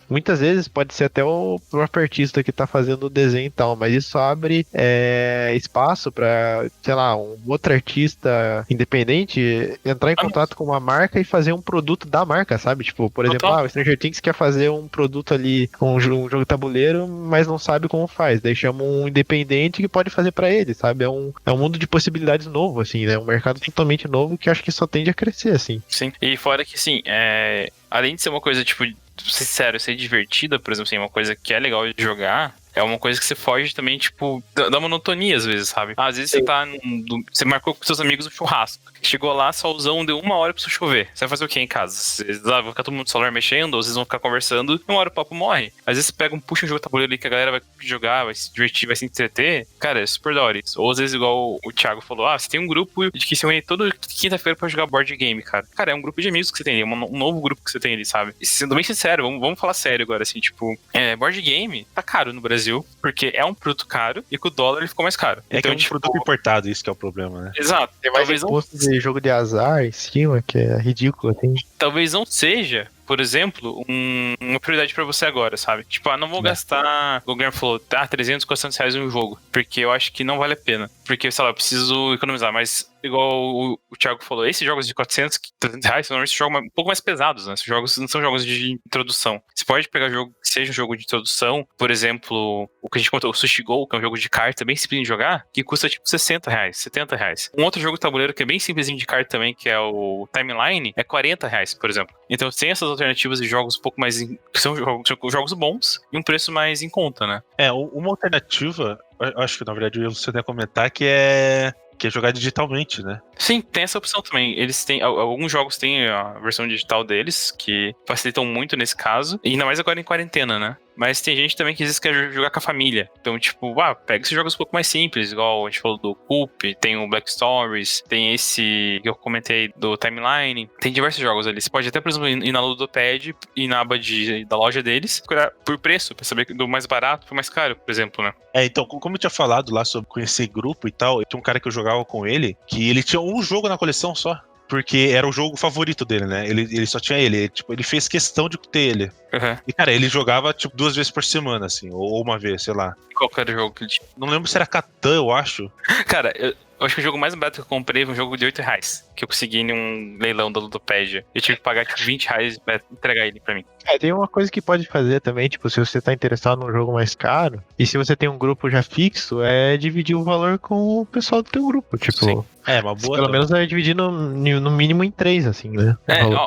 muitas vezes pode ser até o próprio artista que tá fazendo o desenho e tal, mas isso abre espaço pra, sei lá, um outro artista independente entrar em contato com uma marca e fazer um produto da marca, sabe? Tipo, por exemplo, o Stranger Things quer fazer um produto ali, um jogo de tabuleiro, mas não sabe como faz. Daí chama um independente que pode fazer pra ele, sabe? É um mundo de possibilidades novo, assim, né? Um mercado totalmente novo que acho que só tende a crescer, assim. Sim, e fora que, assim, além de ser uma coisa, tipo, sincero, ser divertida, por exemplo, assim, uma coisa que é legal de jogar, é uma coisa que você foge também, tipo, da monotonia, às vezes, sabe? Às vezes você tá você marcou com seus amigos um churrasco. Chegou lá, solzão, deu 1 hora pra você chover. Você vai fazer o quê em casa? Vai ficar todo mundo no celular mexendo, ou vocês vão ficar conversando, e 1 hora o papo morre. Às vezes você pega puxa um jogo de tabuleiro ali que a galera vai jogar, vai se divertir, vai se entreter. Cara, é super da hora isso. Ou às vezes, igual o Thiago falou, você tem um grupo de que se une toda quinta-feira pra jogar board game, cara. Cara, é um grupo de amigos que você tem ali, um novo grupo que você tem ali, sabe? E sendo bem sincero, vamos falar sério agora, assim, tipo, board game tá caro no Brasil, porque é um produto caro e com o dólar ele ficou mais caro. Então, que é um produto importado, isso que é o problema, né? Exato. Tem mais imposto de jogo de azar em cima, que é ridículo, assim. Talvez não seja, por exemplo, uma prioridade pra você agora, sabe? Tipo, não vou gastar, o Guilherme falou, 300, 400 reais em um jogo, porque eu acho que não vale a pena. Porque, sei lá, eu preciso economizar, mas igual o Thiago falou, esses jogos de 400, 300 reais, normalmente são jogos um pouco mais pesados, né? Esses jogos não são jogos de introdução. Você pode pegar jogo que seja um jogo de introdução, por exemplo, o que a gente contou, o Sushi Go, que é um jogo de carta bem simples de jogar, que custa tipo 60 reais, 70 reais. Um outro jogo de tabuleiro que é bem simplesinho de carta também, que é o Timeline, é 40 reais, por exemplo. Então tem essas alternativas de jogos um pouco mais, que são jogos bons e um preço mais em conta, né? Uma alternativa, eu acho que na verdade você ia comentar que é jogar digitalmente, né? Sim, tem essa opção também. Eles têm, alguns jogos têm a versão digital deles, que facilitam muito nesse caso, e ainda mais agora em quarentena, né? Mas tem gente também que às vezes quer jogar com a família. Então, tipo, pega esses jogos um pouco mais simples, igual a gente falou do Coop, tem o Black Stories, tem esse que eu comentei do Timeline. Tem diversos jogos ali. Você pode até, por exemplo, ir na Ludopad e na aba da loja deles, procurar por preço, pra saber do mais barato pro mais caro, por exemplo, né? Então, como eu tinha falado lá sobre conhecer grupo e tal, tinha um cara que eu jogava com ele, que ele tinha um jogo na coleção só. Porque era o jogo favorito dele, né? Ele só tinha ele. Ele fez questão de ter ele. Uhum. E, cara, ele jogava, tipo, 2 vezes por semana, assim. Ou uma vez, sei lá. Qual que era o jogo que ele tinha? Não lembro se era Catan, eu acho. Cara, eu acho que o jogo mais barato que eu comprei foi um jogo de 8 reais. Que eu consegui em um leilão da Ludopédia. Eu tive que pagar, tipo, 20 reais pra entregar ele pra mim. Tem uma coisa que pode fazer também, tipo, se você tá interessado num jogo mais caro, e se você tem um grupo já fixo, é dividir o valor com o pessoal do teu grupo, tipo... Sim. Uma boa. Pelo menos é dividir no mínimo em 3, assim, né?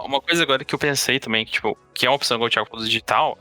Uma coisa agora que eu pensei também, que, tipo, que é uma opção igual o Thiago falou digital,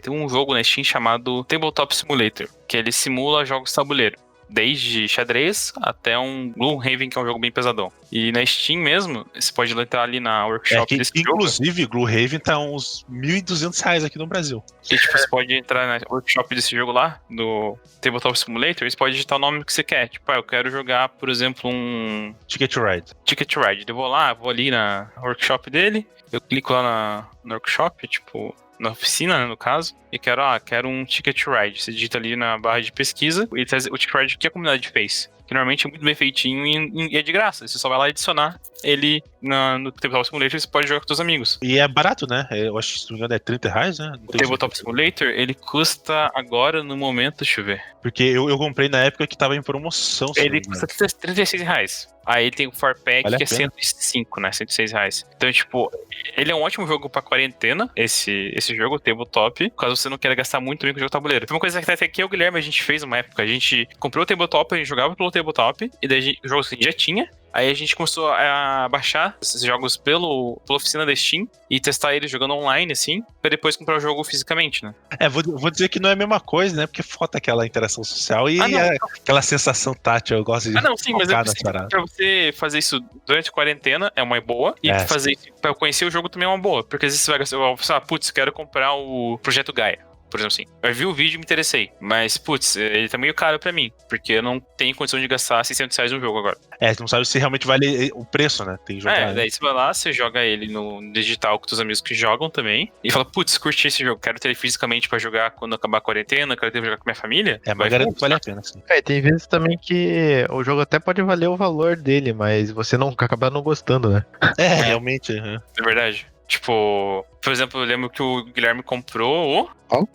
tem um jogo na Steam chamado Tabletop Simulator, que ele simula jogos de tabuleiro. Desde xadrez até um Gloomhaven, que é um jogo bem pesadão. E na Steam mesmo, você pode entrar ali na workshop desse jogo. Inclusive, Gloomhaven tá uns 1.200 reais aqui no Brasil. E tipo, você pode entrar na workshop desse jogo lá, do Tabletop Simulator, e você pode digitar o nome que você quer. Tipo, eu quero jogar, por exemplo, um... Ticket Ride. Eu vou ali na workshop dele, eu clico lá na workshop, tipo... na oficina, né, no caso, e e quero um Ticket to Ride. Você digita ali na barra de pesquisa e traz o Ticket to Ride que a comunidade fez. Que normalmente é muito bem feitinho e é de graça. Você só vai lá adicionar ele no Tabletop Simulator e você pode jogar com seus amigos. E é barato, né? Eu acho que, se não me engano, é R$30, né? O Tabletop Simulator, ele custa agora, no momento, deixa eu ver. Porque eu comprei na época que tava em promoção. Ele custa R$36. Aí tem o 4-pack, Vale a que é pena. 105, né? R$106. Então, tipo, ele é um ótimo jogo pra quarentena, esse jogo, o Tabletop, caso você não queira gastar muito também com o jogo tabuleiro. Foi uma coisa que até aqui o Guilherme, a gente fez uma época. A gente comprou o Tabletop, a gente jogava pelo Tabletop, e daí o jogo que a gente já tinha. Aí a gente começou a baixar esses jogos pela oficina da Steam e testar eles jogando online, assim, pra depois comprar o jogo fisicamente, né? Vou dizer que não é a mesma coisa, né? Porque falta aquela interação social e aquela sensação tátil. Eu gosto de Não, sim, mas focar nas paradas. pra você fazer isso durante a quarentena é uma boa, e fazer isso pra conhecer o jogo também é uma boa, porque às vezes você vai gastar, putz, quero comprar o Projeto Gaia. Por exemplo assim, eu vi o vídeo e me interessei, mas, putz, ele tá meio caro pra mim, porque eu não tenho condição de gastar R$600 no jogo agora. Você não sabe se realmente vale o preço, né? Tem que jogar. Daí você vai lá, você joga ele no digital com os amigos que jogam também, e fala, putz, curti esse jogo, quero ter ele fisicamente pra jogar quando acabar a quarentena, quero ter ele jogar com minha família. Mas garanto que vale a pena, sim. Tem vezes também que o jogo até pode valer o valor dele, mas você não acaba não gostando, né? Realmente. É verdade. Tipo, por exemplo, eu lembro que o Guilherme comprou o...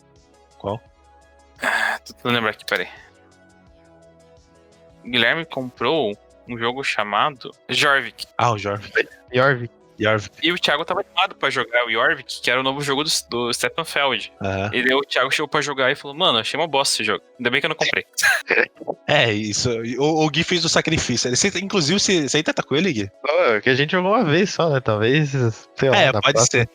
Qual? Tô tentando lembrar aqui, peraí. O Guilherme comprou um jogo chamado Jorvik. O Jorvik. Jorvik. E o Thiago tava animado pra jogar o Jorvik, que era o novo jogo do Steppenfeld. E daí o Thiago chegou pra jogar e falou, mano, achei uma bosta esse jogo. Ainda bem que eu não comprei. Isso. O Gui fez o sacrifício. Inclusive, você ainda tá com ele, Gui? Que a gente jogou uma vez só, né? Talvez, sei lá. Pode ser.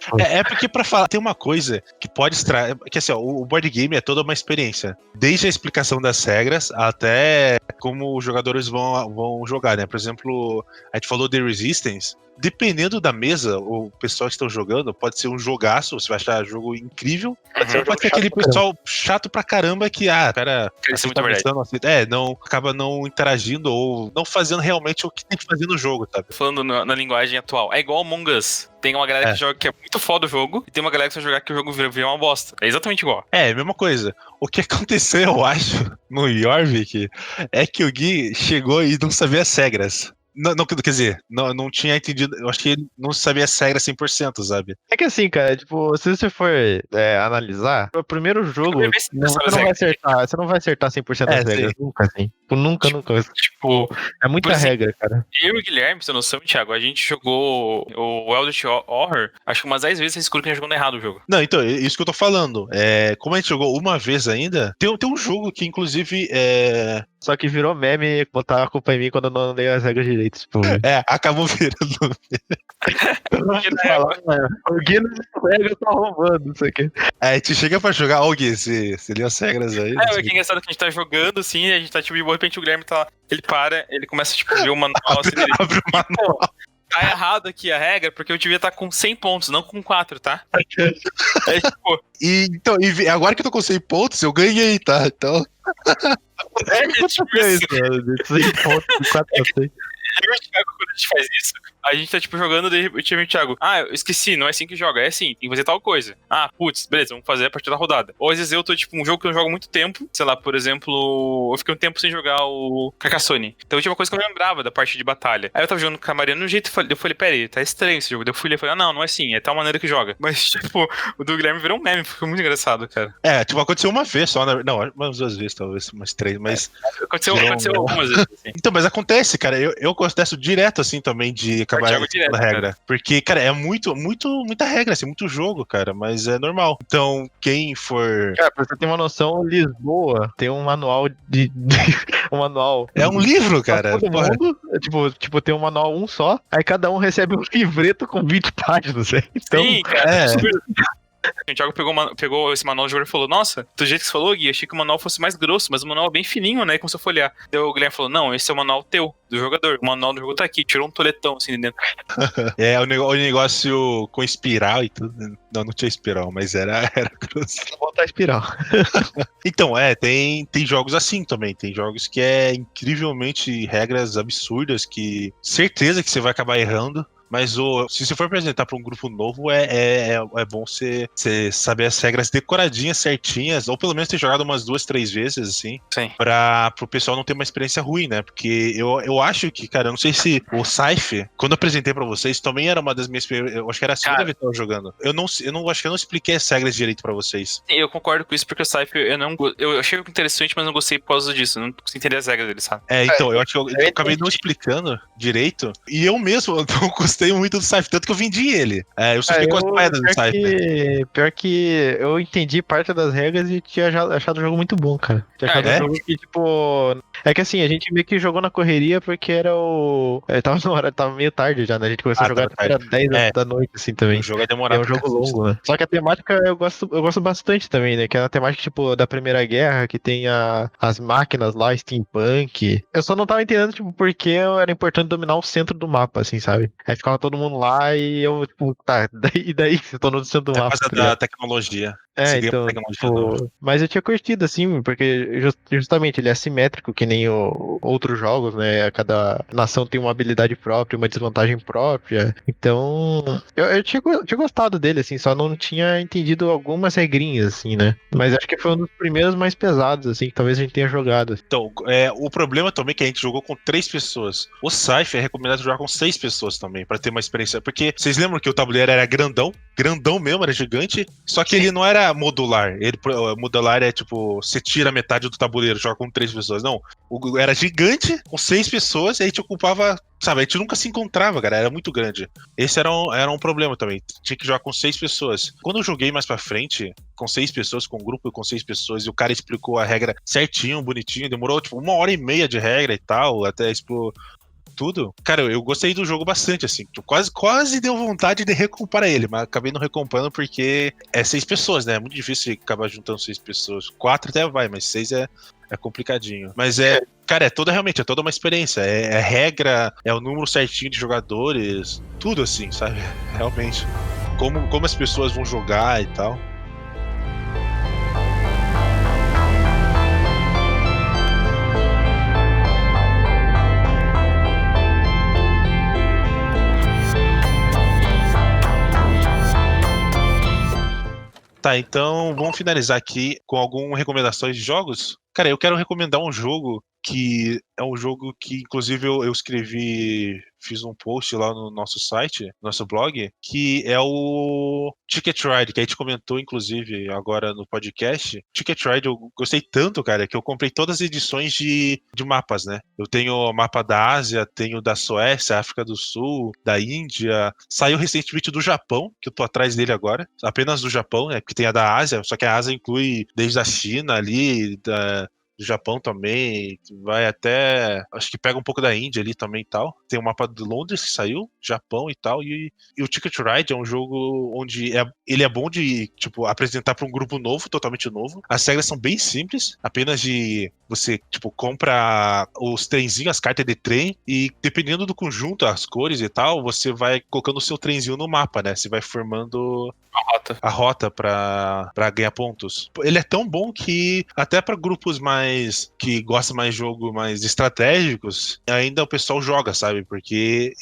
Porque pra falar, tem uma coisa que pode extrair. Que assim, o board game é toda uma experiência. Desde a explicação das regras até como os jogadores vão jogar, né? Por exemplo, a gente falou de Resistance. Dependendo da mesa, o pessoal que estão jogando, pode ser um jogaço, você vai achar jogo incrível. Pode ser aquele pessoal chato pra caramba que, cara, isso é muito verdade. acaba não interagindo ou não fazendo realmente o que tem que fazer no jogo, sabe? Falando na linguagem atual, é igual Among Us. Tem uma galera que joga que é muito foda o jogo, e tem uma galera que vai jogar que o jogo vira uma bosta. É exatamente igual. Mesma coisa. O que aconteceu, eu acho, no Jorvik, é que o Gui chegou e não sabia as regras. Quer dizer, não tinha entendido. Eu acho que ele não sabia as regras 100%, sabe? É que assim, cara, tipo, se você for analisar, o primeiro jogo, você não vai acertar 100% das regras, nunca, assim. Nunca. Tipo, é muita regra, cara. Eu e o Guilherme, você não sabe, Thiago, a gente jogou o Eldritch Horror, acho que umas 10 vezes, você escuro que a gente jogou errado o jogo. Não, então, isso que eu tô falando. Como a gente jogou uma vez ainda, tem um jogo que, inclusive, Só que virou meme botar a culpa em mim quando eu não dei as regras direitas. Tipo. Acabou virando. O Gui não pega, eu tô arrombando isso aqui. A gente chega pra jogar, Gui, você leu as regras aí? O que é engraçado que a gente tá jogando, assim, a gente tá, tipo, de repente o Guilherme tá, ele para, ele começa, tipo, ver o manual, assim, abre o manual. Tá errado aqui a regra, porque eu devia estar com 100 pontos, não com 4, tá? Tipo... E agora que eu tô com 100 pontos, eu ganhei, tá? Então... tipo isso. 100 pontos, 4 eu sei. Eu e o Thiago, quando a gente faz isso, a gente tá, tipo, jogando, daí o Thiago, eu esqueci, não é assim que joga, é assim, tem que fazer tal coisa. Putz, beleza, vamos fazer a partir da rodada. Ou às vezes eu tô, tipo, um jogo que eu não jogo há muito tempo, sei lá, por exemplo, eu fiquei um tempo sem jogar o Carcassonne. Então tinha uma coisa que eu não lembrava da parte de batalha. Aí eu tava jogando com a Mariana no jeito, eu falei, pera aí, tá estranho esse jogo. Daí eu fui ler e falei, não é assim, é tal maneira que joga. Mas, tipo, o do Guilherme virou um meme, ficou muito engraçado, cara. Tipo, aconteceu uma vez só, né? Não, umas 2 vezes, talvez, umas 3, mas... Aconteceu algumas vezes, assim. Então, mas acontece, cara, eu acontece direto, assim, também, de acabar a regra. Cara. Porque, cara, é muita regra, assim, muito jogo, cara, mas é normal. Então, quem for... Cara, pra você ter uma noção, Lisboa tem um manual um manual... É um livro, cara. Todo mundo, tipo, tem um manual um só, aí cada um recebe um livreto com 20 páginas, né? Então, sim, cara, O Thiago pegou esse manual de jogo e falou, nossa, do jeito que você falou, Gui, achei que o manual fosse mais grosso, mas o manual é bem fininho, né, como se eu folhear. Daí o Guilherme falou, não, esse é o manual teu, do jogador, o manual do jogo tá aqui, tirou um toletão assim de dentro. O negócio com espiral e tudo, não tinha espiral, mas era grosso. Vou botar espiral. Então, tem jogos assim também, tem jogos que é incrivelmente regras absurdas, que certeza que você vai acabar errando. Mas se você for apresentar pra um grupo novo, é bom você saber as regras decoradinhas, certinhas, ou pelo menos ter jogado umas 2, 3 vezes, assim, Sim. pro pessoal não ter uma experiência ruim, né? Porque eu acho que, cara, eu não sei se o Scythe, quando eu apresentei pra vocês, também era uma das minhas primeiras. Eu acho que era a segunda vez que eu tava jogando. Eu não acho que eu não expliquei as regras direito pra vocês. Sim, eu concordo com isso, porque o Scythe eu achei interessante, mas não gostei por causa disso. Eu não consegui entender as regras dele, sabe? Então, eu acho que eu acabei não explicando direito. E eu mesmo não gostei muito do Scythe, tanto que eu vendi ele. Eu só fiquei com as moedas do Scythe. Pior que eu entendi parte das regras e tinha achado o jogo muito bom, cara. Tinha achado um jogo que, tipo. É que assim, a gente meio que jogou na correria porque era o. Tava meio tarde já, né? A gente começou a jogar era 10 da noite, assim também. O jogo é demorado. É um jogo longo, né? Só que a temática eu gosto bastante também, né? Que é a temática, tipo, da Primeira Guerra, que tem as máquinas lá, steampunk. Eu só não tava entendendo, tipo, por que era importante dominar o centro do mapa, assim, sabe? Aí ficava todo mundo lá e eu, tipo, tá, daí que eu tô no centro do mapa. É por causa da tecnologia. Então, tipo, mas eu tinha curtido, assim, porque justamente ele é assimétrico, que nem outros jogos, né? Cada nação tem uma habilidade própria, uma desvantagem própria. Então, eu tinha gostado dele, assim, só não tinha entendido algumas regrinhas, assim, né? Mas acho que foi um dos primeiros mais pesados, assim, que talvez a gente tenha jogado. Então, o problema também é que a gente jogou com 3 pessoas. O Scythe é recomendado jogar com 6 pessoas também, pra ter uma experiência. Porque vocês lembram que o tabuleiro era grandão mesmo, era gigante, só que ele não era modular. Modular é tipo, você tira metade do tabuleiro, joga com 3 pessoas. Não, era gigante, com 6 pessoas, e a gente ocupava, sabe, a gente nunca se encontrava, cara, era muito grande. Esse era um problema também, tinha que jogar com 6 pessoas. Quando eu joguei mais pra frente, com 6 pessoas, com um grupo com 6 pessoas, e o cara explicou a regra certinho, bonitinho, demorou tipo 1h30 de regra e tal, até expor tudo. Cara, eu gostei do jogo bastante, assim. Quase deu vontade de recomprar ele, mas acabei não recomprando porque é 6 pessoas, né? É muito difícil acabar juntando 6 pessoas. 4 até vai, mas 6 é complicadinho. Mas cara, realmente, é toda uma experiência. É regra, é o número certinho de jogadores, tudo assim, sabe? Realmente. Como as pessoas vão jogar e tal. Tá, então vamos finalizar aqui com algumas recomendações de jogos. Cara, eu quero recomendar um jogo que é um jogo que, inclusive, eu escrevi, fiz um post lá no nosso site, nosso blog, que é o Ticket Ride, que a gente comentou, inclusive, agora no podcast. Ticket Ride eu gostei tanto, cara, que eu comprei todas as edições de mapas, né? Eu tenho o mapa da Ásia, tenho da Suécia, África do Sul, da Índia. Saiu recentemente do Japão, que eu tô atrás dele agora. Apenas do Japão, né? Porque tem a da Ásia, só que a Ásia inclui desde a China ali, do Japão também, vai até, acho que pega um pouco da Índia ali também e tal. Tem o mapa de Londres que saiu, Japão e tal, e o Ticket Ride é um jogo onde ele é bom de, tipo, apresentar para um grupo novo, totalmente novo. As regras são bem simples, apenas de você, tipo, compra os trenzinhos, as cartas de trem, e dependendo do conjunto, as cores e tal, você vai colocando o seu trenzinho no mapa, né? Você vai formando a rota pra ganhar pontos. Ele é tão bom que até pra grupos que gostam mais de jogo mais estratégicos, ainda o pessoal joga, sabe? Porque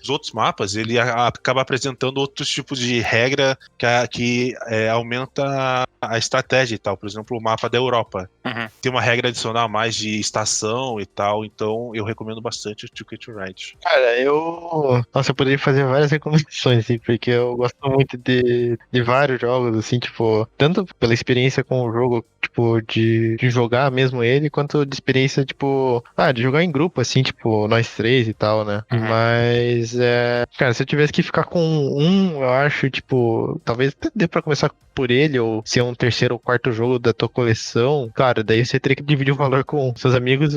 os outros mapas, ele acaba apresentando outros tipos de regra que aumenta a estratégia e tal. Por exemplo, o mapa da Europa. Uhum. Tem uma regra adicional mais de estação e tal, então eu recomendo bastante o Ticket Ride. Cara, Nossa, eu poderia fazer várias recomendações, assim, porque eu gosto muito de vários jogos, assim, tipo, tanto pela experiência com o jogo, tipo, de jogar mesmo ele, quanto de experiência, tipo, de jogar em grupo, assim, tipo, nós 3 e tal, né? Uhum. Mas, cara, se eu tivesse que ficar com eu acho, tipo, talvez até dê pra começar por ele, ou ser um terceiro ou quarto jogo da tua coleção, claro, daí você teria que dividir o valor com seus amigos,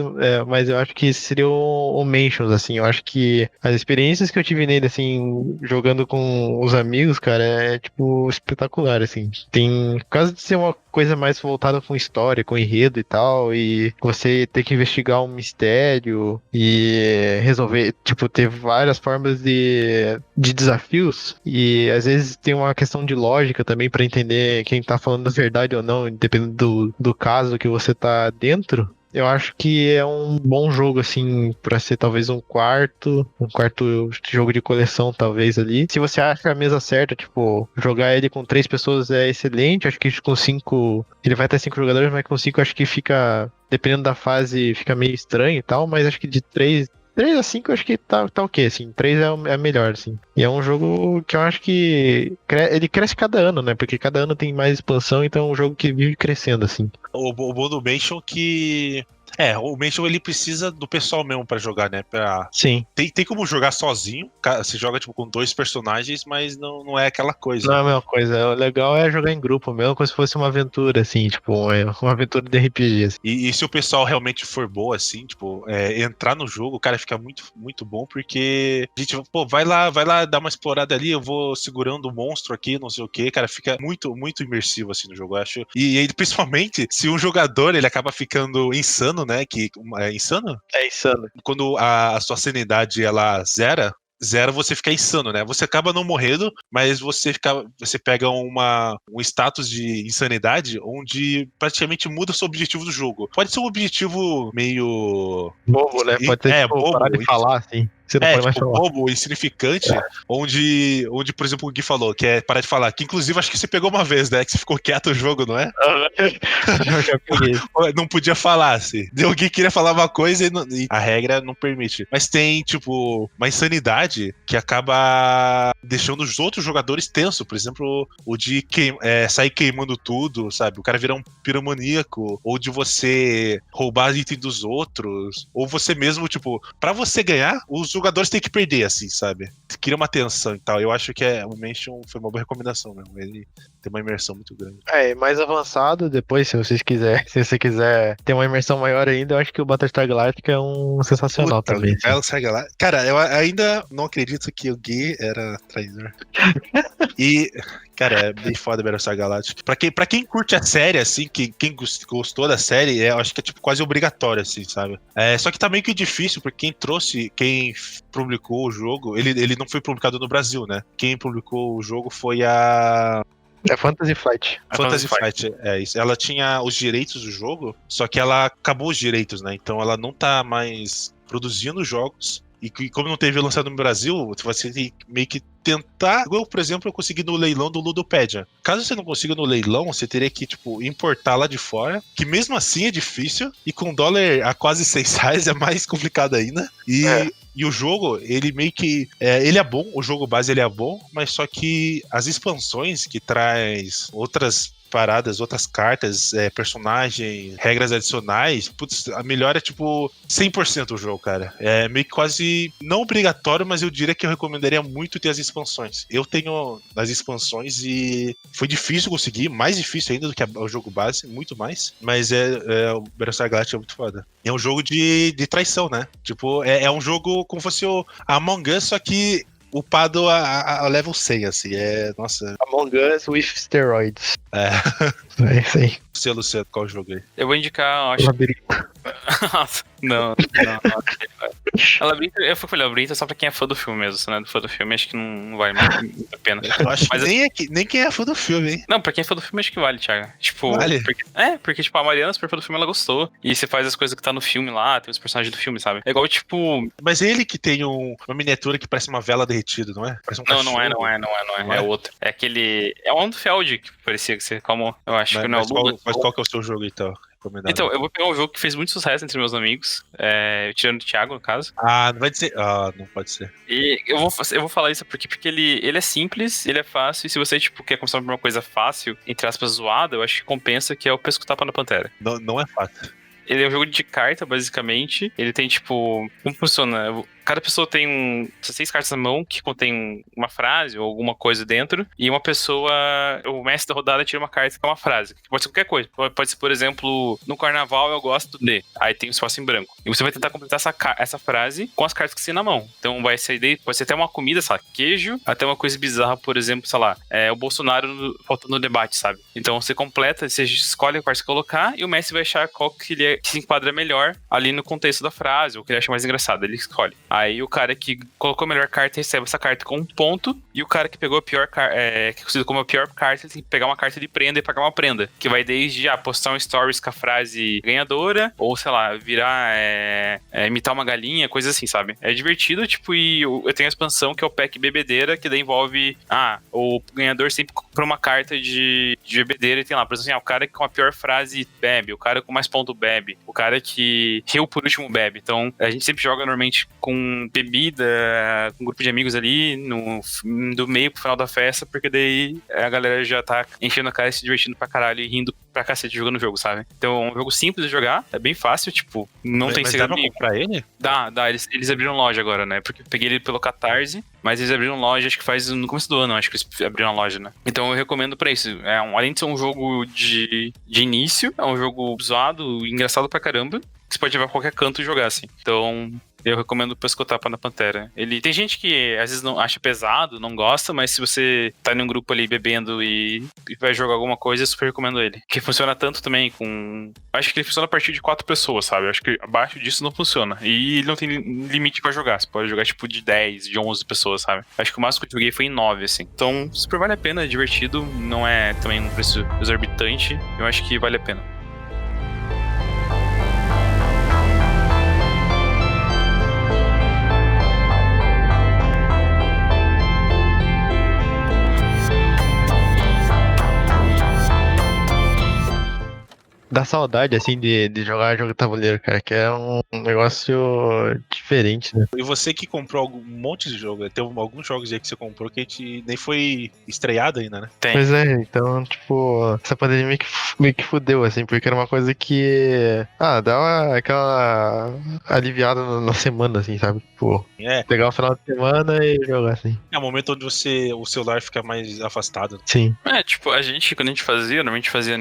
mas eu acho que seria o Mansions, assim, eu acho que as experiências que eu tive nele, assim, jogando com os amigos, cara, tipo, espetacular, assim. Por causa de ser uma coisa mais voltada com história, com enredo e tal, e você ter que investigar um mistério e resolver, tipo, ter várias formas de desafios, e às vezes tem uma questão de lógica também pra entender quem tá falando a verdade ou não, dependendo do caso que você tá dentro. Eu acho que é um bom jogo, assim, pra ser talvez um quarto jogo de coleção, talvez ali. Se você acha a mesa certa, tipo, jogar ele com 3 pessoas é excelente. Acho que com 5, ele vai ter 5 jogadores, mas com 5 acho que fica, dependendo da fase, fica meio estranho e tal. Mas acho que de 3 a 5 eu acho que tá ok, assim. 3 é melhor, assim. E é um jogo que eu acho que ele cresce cada ano, né? Porque cada ano tem mais expansão, então é um jogo que vive crescendo, assim. O bom do Mansion que. O Mansion ele precisa do pessoal mesmo pra jogar, né? Sim. Tem como jogar sozinho, você joga tipo com 2 personagens, mas não é aquela coisa. Não é a mesma coisa. O legal é jogar em grupo mesmo, como se fosse uma aventura, assim, tipo, uma aventura de RPG, assim. E se o pessoal realmente for boa, assim, tipo, entrar no jogo, cara, fica muito, muito bom, porque a gente, pô, vai lá dar uma explorada ali, eu vou segurando o monstro aqui, não sei o que, cara, fica muito, muito imersivo, assim, no jogo, eu acho. E aí, principalmente, se um jogador, ele acaba ficando insano, né, é insano? É insano. Quando a sua sanidade, ela zera, você fica insano, né? Você acaba não morrendo, mas você pega um status de insanidade onde praticamente muda o seu objetivo do jogo. Pode ser um objetivo meio Bobo, né? Pode ser, tipo, parar bobo. de falar, assim. Você não pode mais Tipo, falar. bobo, insignificante, onde, por exemplo, o Gui falou, que é parar de falar, que inclusive acho que você pegou uma vez, né? Que você ficou quieto o jogo, não é? Eu já peguei. Não podia falar, assim. Alguém queria falar uma coisa e a regra não permite. Mas tem, tipo, uma insanidade que acaba deixando os outros jogadores tensos. Por exemplo, o de sair queimando tudo, sabe? O cara virar um piromaníaco. Ou de você roubar item dos outros. Ou você mesmo, tipo, pra você ganhar, os jogadores têm que perder, assim, sabe? Cria uma tensão e tal. Eu acho que o Mansion foi uma boa recomendação mesmo. Ele tem uma imersão muito grande. Mais avançado, depois, se você quiser ter uma imersão maior ainda, eu acho que o Battlestar Galactica é um sensacional Puta, também. Assim. Battlestar Galactica. Cara, eu ainda não acredito que o Gui era traidor. E, cara, é bem foda Battlestar Galactica. Pra quem curte a série, assim, quem gostou da série, eu acho que é tipo quase obrigatório, assim, sabe? Só que tá meio que difícil, porque quem publicou o jogo, ele não foi publicado no Brasil, né? Quem publicou o jogo foi a É Fantasy Flight. Fantasy Flight, é isso. Ela tinha os direitos do jogo, só que ela acabou os direitos, né? Então ela não tá mais produzindo jogos. E como não teve lançado no Brasil, você tem que meio que tentar. Eu, por exemplo, eu consegui no leilão do Ludopedia. Caso você não consiga no leilão, você teria que, tipo, importar lá de fora, que mesmo assim é difícil, e com dólar a quase R$ 6 é mais complicado ainda. E o jogo, ele meio que. Ele é bom, o jogo base ele é bom, mas só que as expansões que traz outras paradas, outras cartas, personagens, regras adicionais, putz, a melhor é tipo 100% o jogo, cara. É meio que quase não obrigatório, mas eu diria que eu recomendaria muito ter as expansões. Eu tenho as expansões e foi difícil conseguir, mais difícil ainda do que o jogo base, muito mais, mas o Battlestar Galactica é muito foda. É um jogo de traição, né? Tipo, é um jogo como fosse o Among Us, só que upado a level 100, assim, nossa. Among Us with Steroids. É. É isso aí. Você, Luciano, qual jogo aí? Eu vou indicar, acho. Labirinto. Não. A Labirinto, eu falei Labirinto só pra quem é fã do filme mesmo, se não é fã do filme, acho que não vale muito a pena. Eu acho que nem quem é fã do filme, hein? Não, pra quem é fã do filme, acho que vale, Thiago. Tipo, vale? Porque, tipo, a Mariana, super fã do filme, ela gostou. E você faz as coisas que tá no filme lá, tem os personagens do filme, sabe? É igual, tipo. Mas é ele que tem uma miniatura que parece uma vela derretida, não é? Parece um cachorro. Não é. É outro. É aquele. É o Feld que parecia que você. Como? Eu acho que não é o Lula. Mas qual que é o seu jogo, então? Então, eu vou pegar um jogo que fez muito sucesso entre meus amigos, tirando o Thiago, no caso. Não vai dizer. Não pode ser. E eu vou falar isso porque ele é simples, ele é fácil, e se você, tipo, quer começar por uma coisa fácil, entre aspas, zoada, eu acho que compensa, que é o Pesco Tapa na Pantera. Não é fácil. Ele é um jogo de carta, basicamente. Ele tem, tipo... Como funciona? Cada pessoa tem 6 cartas na mão que contém uma frase ou alguma coisa dentro. E uma pessoa... O mestre da rodada tira uma carta que é uma frase. Que pode ser qualquer coisa. Pode ser, por exemplo, no carnaval eu gosto de... Aí tem o espaço em branco. E você vai tentar completar essa frase com as cartas que você tem na mão. Então pode ser até uma comida, sei lá, queijo, até uma coisa bizarra, por exemplo, sei lá, o Bolsonaro faltando no debate, sabe? Então você completa, você escolhe a parte que colocar e o mestre vai achar qual que se enquadra melhor ali no contexto da frase, ou que ele acha mais engraçado, ele escolhe. Aí o cara que colocou a melhor carta recebe essa carta com um ponto, e o cara que pegou a pior carta, que é conhecido como a pior carta, ele tem que pegar uma carta de prenda e pagar uma prenda, que vai desde postar um stories com a frase ganhadora, ou sei lá, virar, imitar uma galinha, coisa assim, sabe? É divertido, tipo, e eu tenho a expansão que é o pack bebedeira, que daí envolve, o ganhador sempre compra uma carta de bebedeira e tem lá, por exemplo, assim, o cara com a pior frase bebe, o cara com mais ponto bebe, o cara que riu por último bebe. Então, a gente sempre joga normalmente com bebida, com um grupo de amigos ali, do meio pro final da festa, porque daí a galera já tá enchendo a cara e se divertindo pra caralho e rindo pra cacete jogando o jogo, sabe? Então, é um jogo simples de jogar, é bem fácil, tipo, não tem segredo. Mas dá pra comprar ele? Dá, eles abriram loja agora, né? Porque eu peguei ele pelo Catarse, mas eles abriram loja, acho que faz no começo do ano, acho que eles abriram a loja, né? Então eu recomendo pra isso. Além de ser um jogo de início, é um jogo zoado, engraçado pra caramba, que você pode levar pra qualquer canto e jogar, assim. Então, eu recomendo pra escutar na Pantera. Tem gente que às vezes não acha pesado, não gosta, mas se você tá em um grupo ali bebendo e vai jogar alguma coisa, eu super recomendo ele. Que funciona tanto também com... Acho que ele funciona a partir de 4 pessoas, sabe? Acho que abaixo disso não funciona. E ele não tem limite pra jogar. Você pode jogar tipo de 10, de 11 pessoas, sabe? Acho que o máximo que eu joguei foi em 9, assim. Então, super vale a pena, é divertido. Não é também um preço exorbitante. Eu acho que vale a pena. Dá saudade, assim, de jogar jogo de tabuleiro, cara, que é um negócio diferente, né? E você que comprou um monte de jogo, tem alguns jogos aí que você comprou que a gente nem foi estreado ainda, né? Tem. Pois é, então, tipo, essa pandemia meio que fudeu, assim, porque era uma coisa que, dá aquela aliviada na semana, assim, sabe? Tipo, pegar o final de semana e jogar, assim. É o momento onde o celular fica mais afastado. Sim. Tipo, quando a gente fazia, normalmente fazia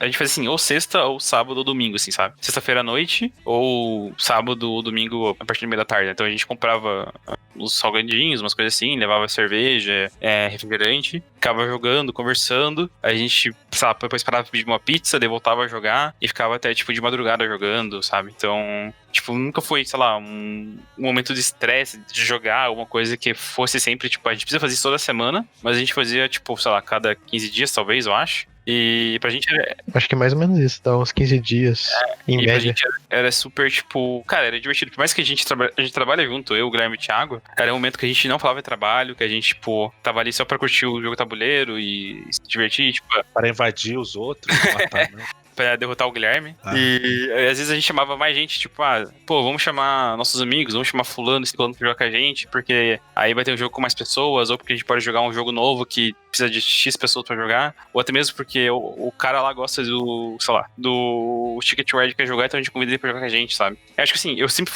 a gente fazia assim, ou sexta, ou sábado, ou domingo, assim, sabe? Sexta-feira à noite, ou sábado, ou domingo, a partir do meio da tarde. Então a gente comprava os salgadinhos, umas coisas assim, levava cerveja, refrigerante, ficava jogando, conversando. A gente, sabe, depois parava pra pedir uma pizza, daí voltava a jogar, e ficava até, tipo, de madrugada jogando, sabe? Então... Tipo, nunca foi, sei lá, um momento de estresse, de jogar, alguma coisa que fosse sempre, tipo, a gente precisa fazer isso toda semana, mas a gente fazia, tipo, sei lá, cada 15 dias, talvez, eu acho. E pra gente acho que é mais ou menos isso, dá uns 15 dias, em média. Pra gente era super, tipo... Cara, era divertido. Por mais que a gente trabalha junto, eu, o Guilherme e o Thiago, era um momento que a gente não falava em trabalho, que a gente, tipo, tava ali só pra curtir o jogo tabuleiro e se divertir, tipo... Para invadir os outros, matar, né? Pra derrotar o Guilherme. E às vezes a gente chamava mais gente, tipo, vamos chamar nossos amigos, vamos chamar fulano, ciclano pra jogar com a gente, porque aí vai ter um jogo com mais pessoas, ou porque a gente pode jogar um jogo novo que precisa de X pessoas pra jogar, ou até mesmo porque o cara lá gosta do, sei lá, do Ticket Ride que quer jogar, então a gente convida ele pra jogar com a gente, sabe? Eu acho que assim, eu sempre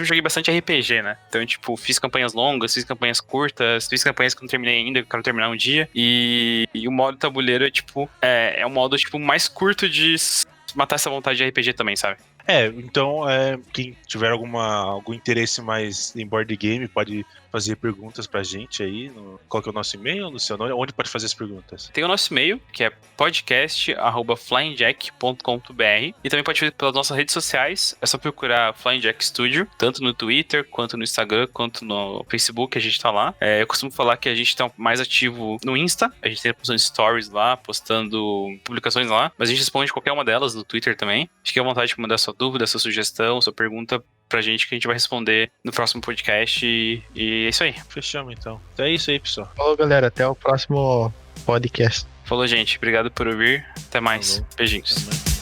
joguei bastante RPG, né? Então, tipo, fiz campanhas longas, fiz campanhas curtas, fiz campanhas que não terminei ainda, que eu quero terminar um dia. E o modo tabuleiro é, tipo, é um modo, tipo, mais curto de matar essa vontade de RPG também, sabe? Então, quem tiver algum interesse mais em board game, pode fazer perguntas pra gente aí. Qual que é o nosso e-mail, Luciano? Onde pode fazer as perguntas? Tem o nosso e-mail, que é podcast@flyingjack.com.br, e também pode fazer pelas nossas redes sociais. É só procurar Flying Jack Studio, tanto no Twitter, quanto no Instagram, quanto no Facebook, a gente tá lá. Eu costumo falar que a gente tá mais ativo no Insta, a gente tem postando stories lá, postando publicações lá, mas a gente responde qualquer uma delas no Twitter também. Fique à vontade de mandar sua dúvida, sua sugestão, sua pergunta pra gente, que a gente vai responder no próximo podcast, e é isso aí. Fechamos, então. Então é isso aí, pessoal. Falou, galera, até o próximo podcast. Falou, gente. Obrigado por ouvir. Até mais. Falou. Beijinhos. Até mais.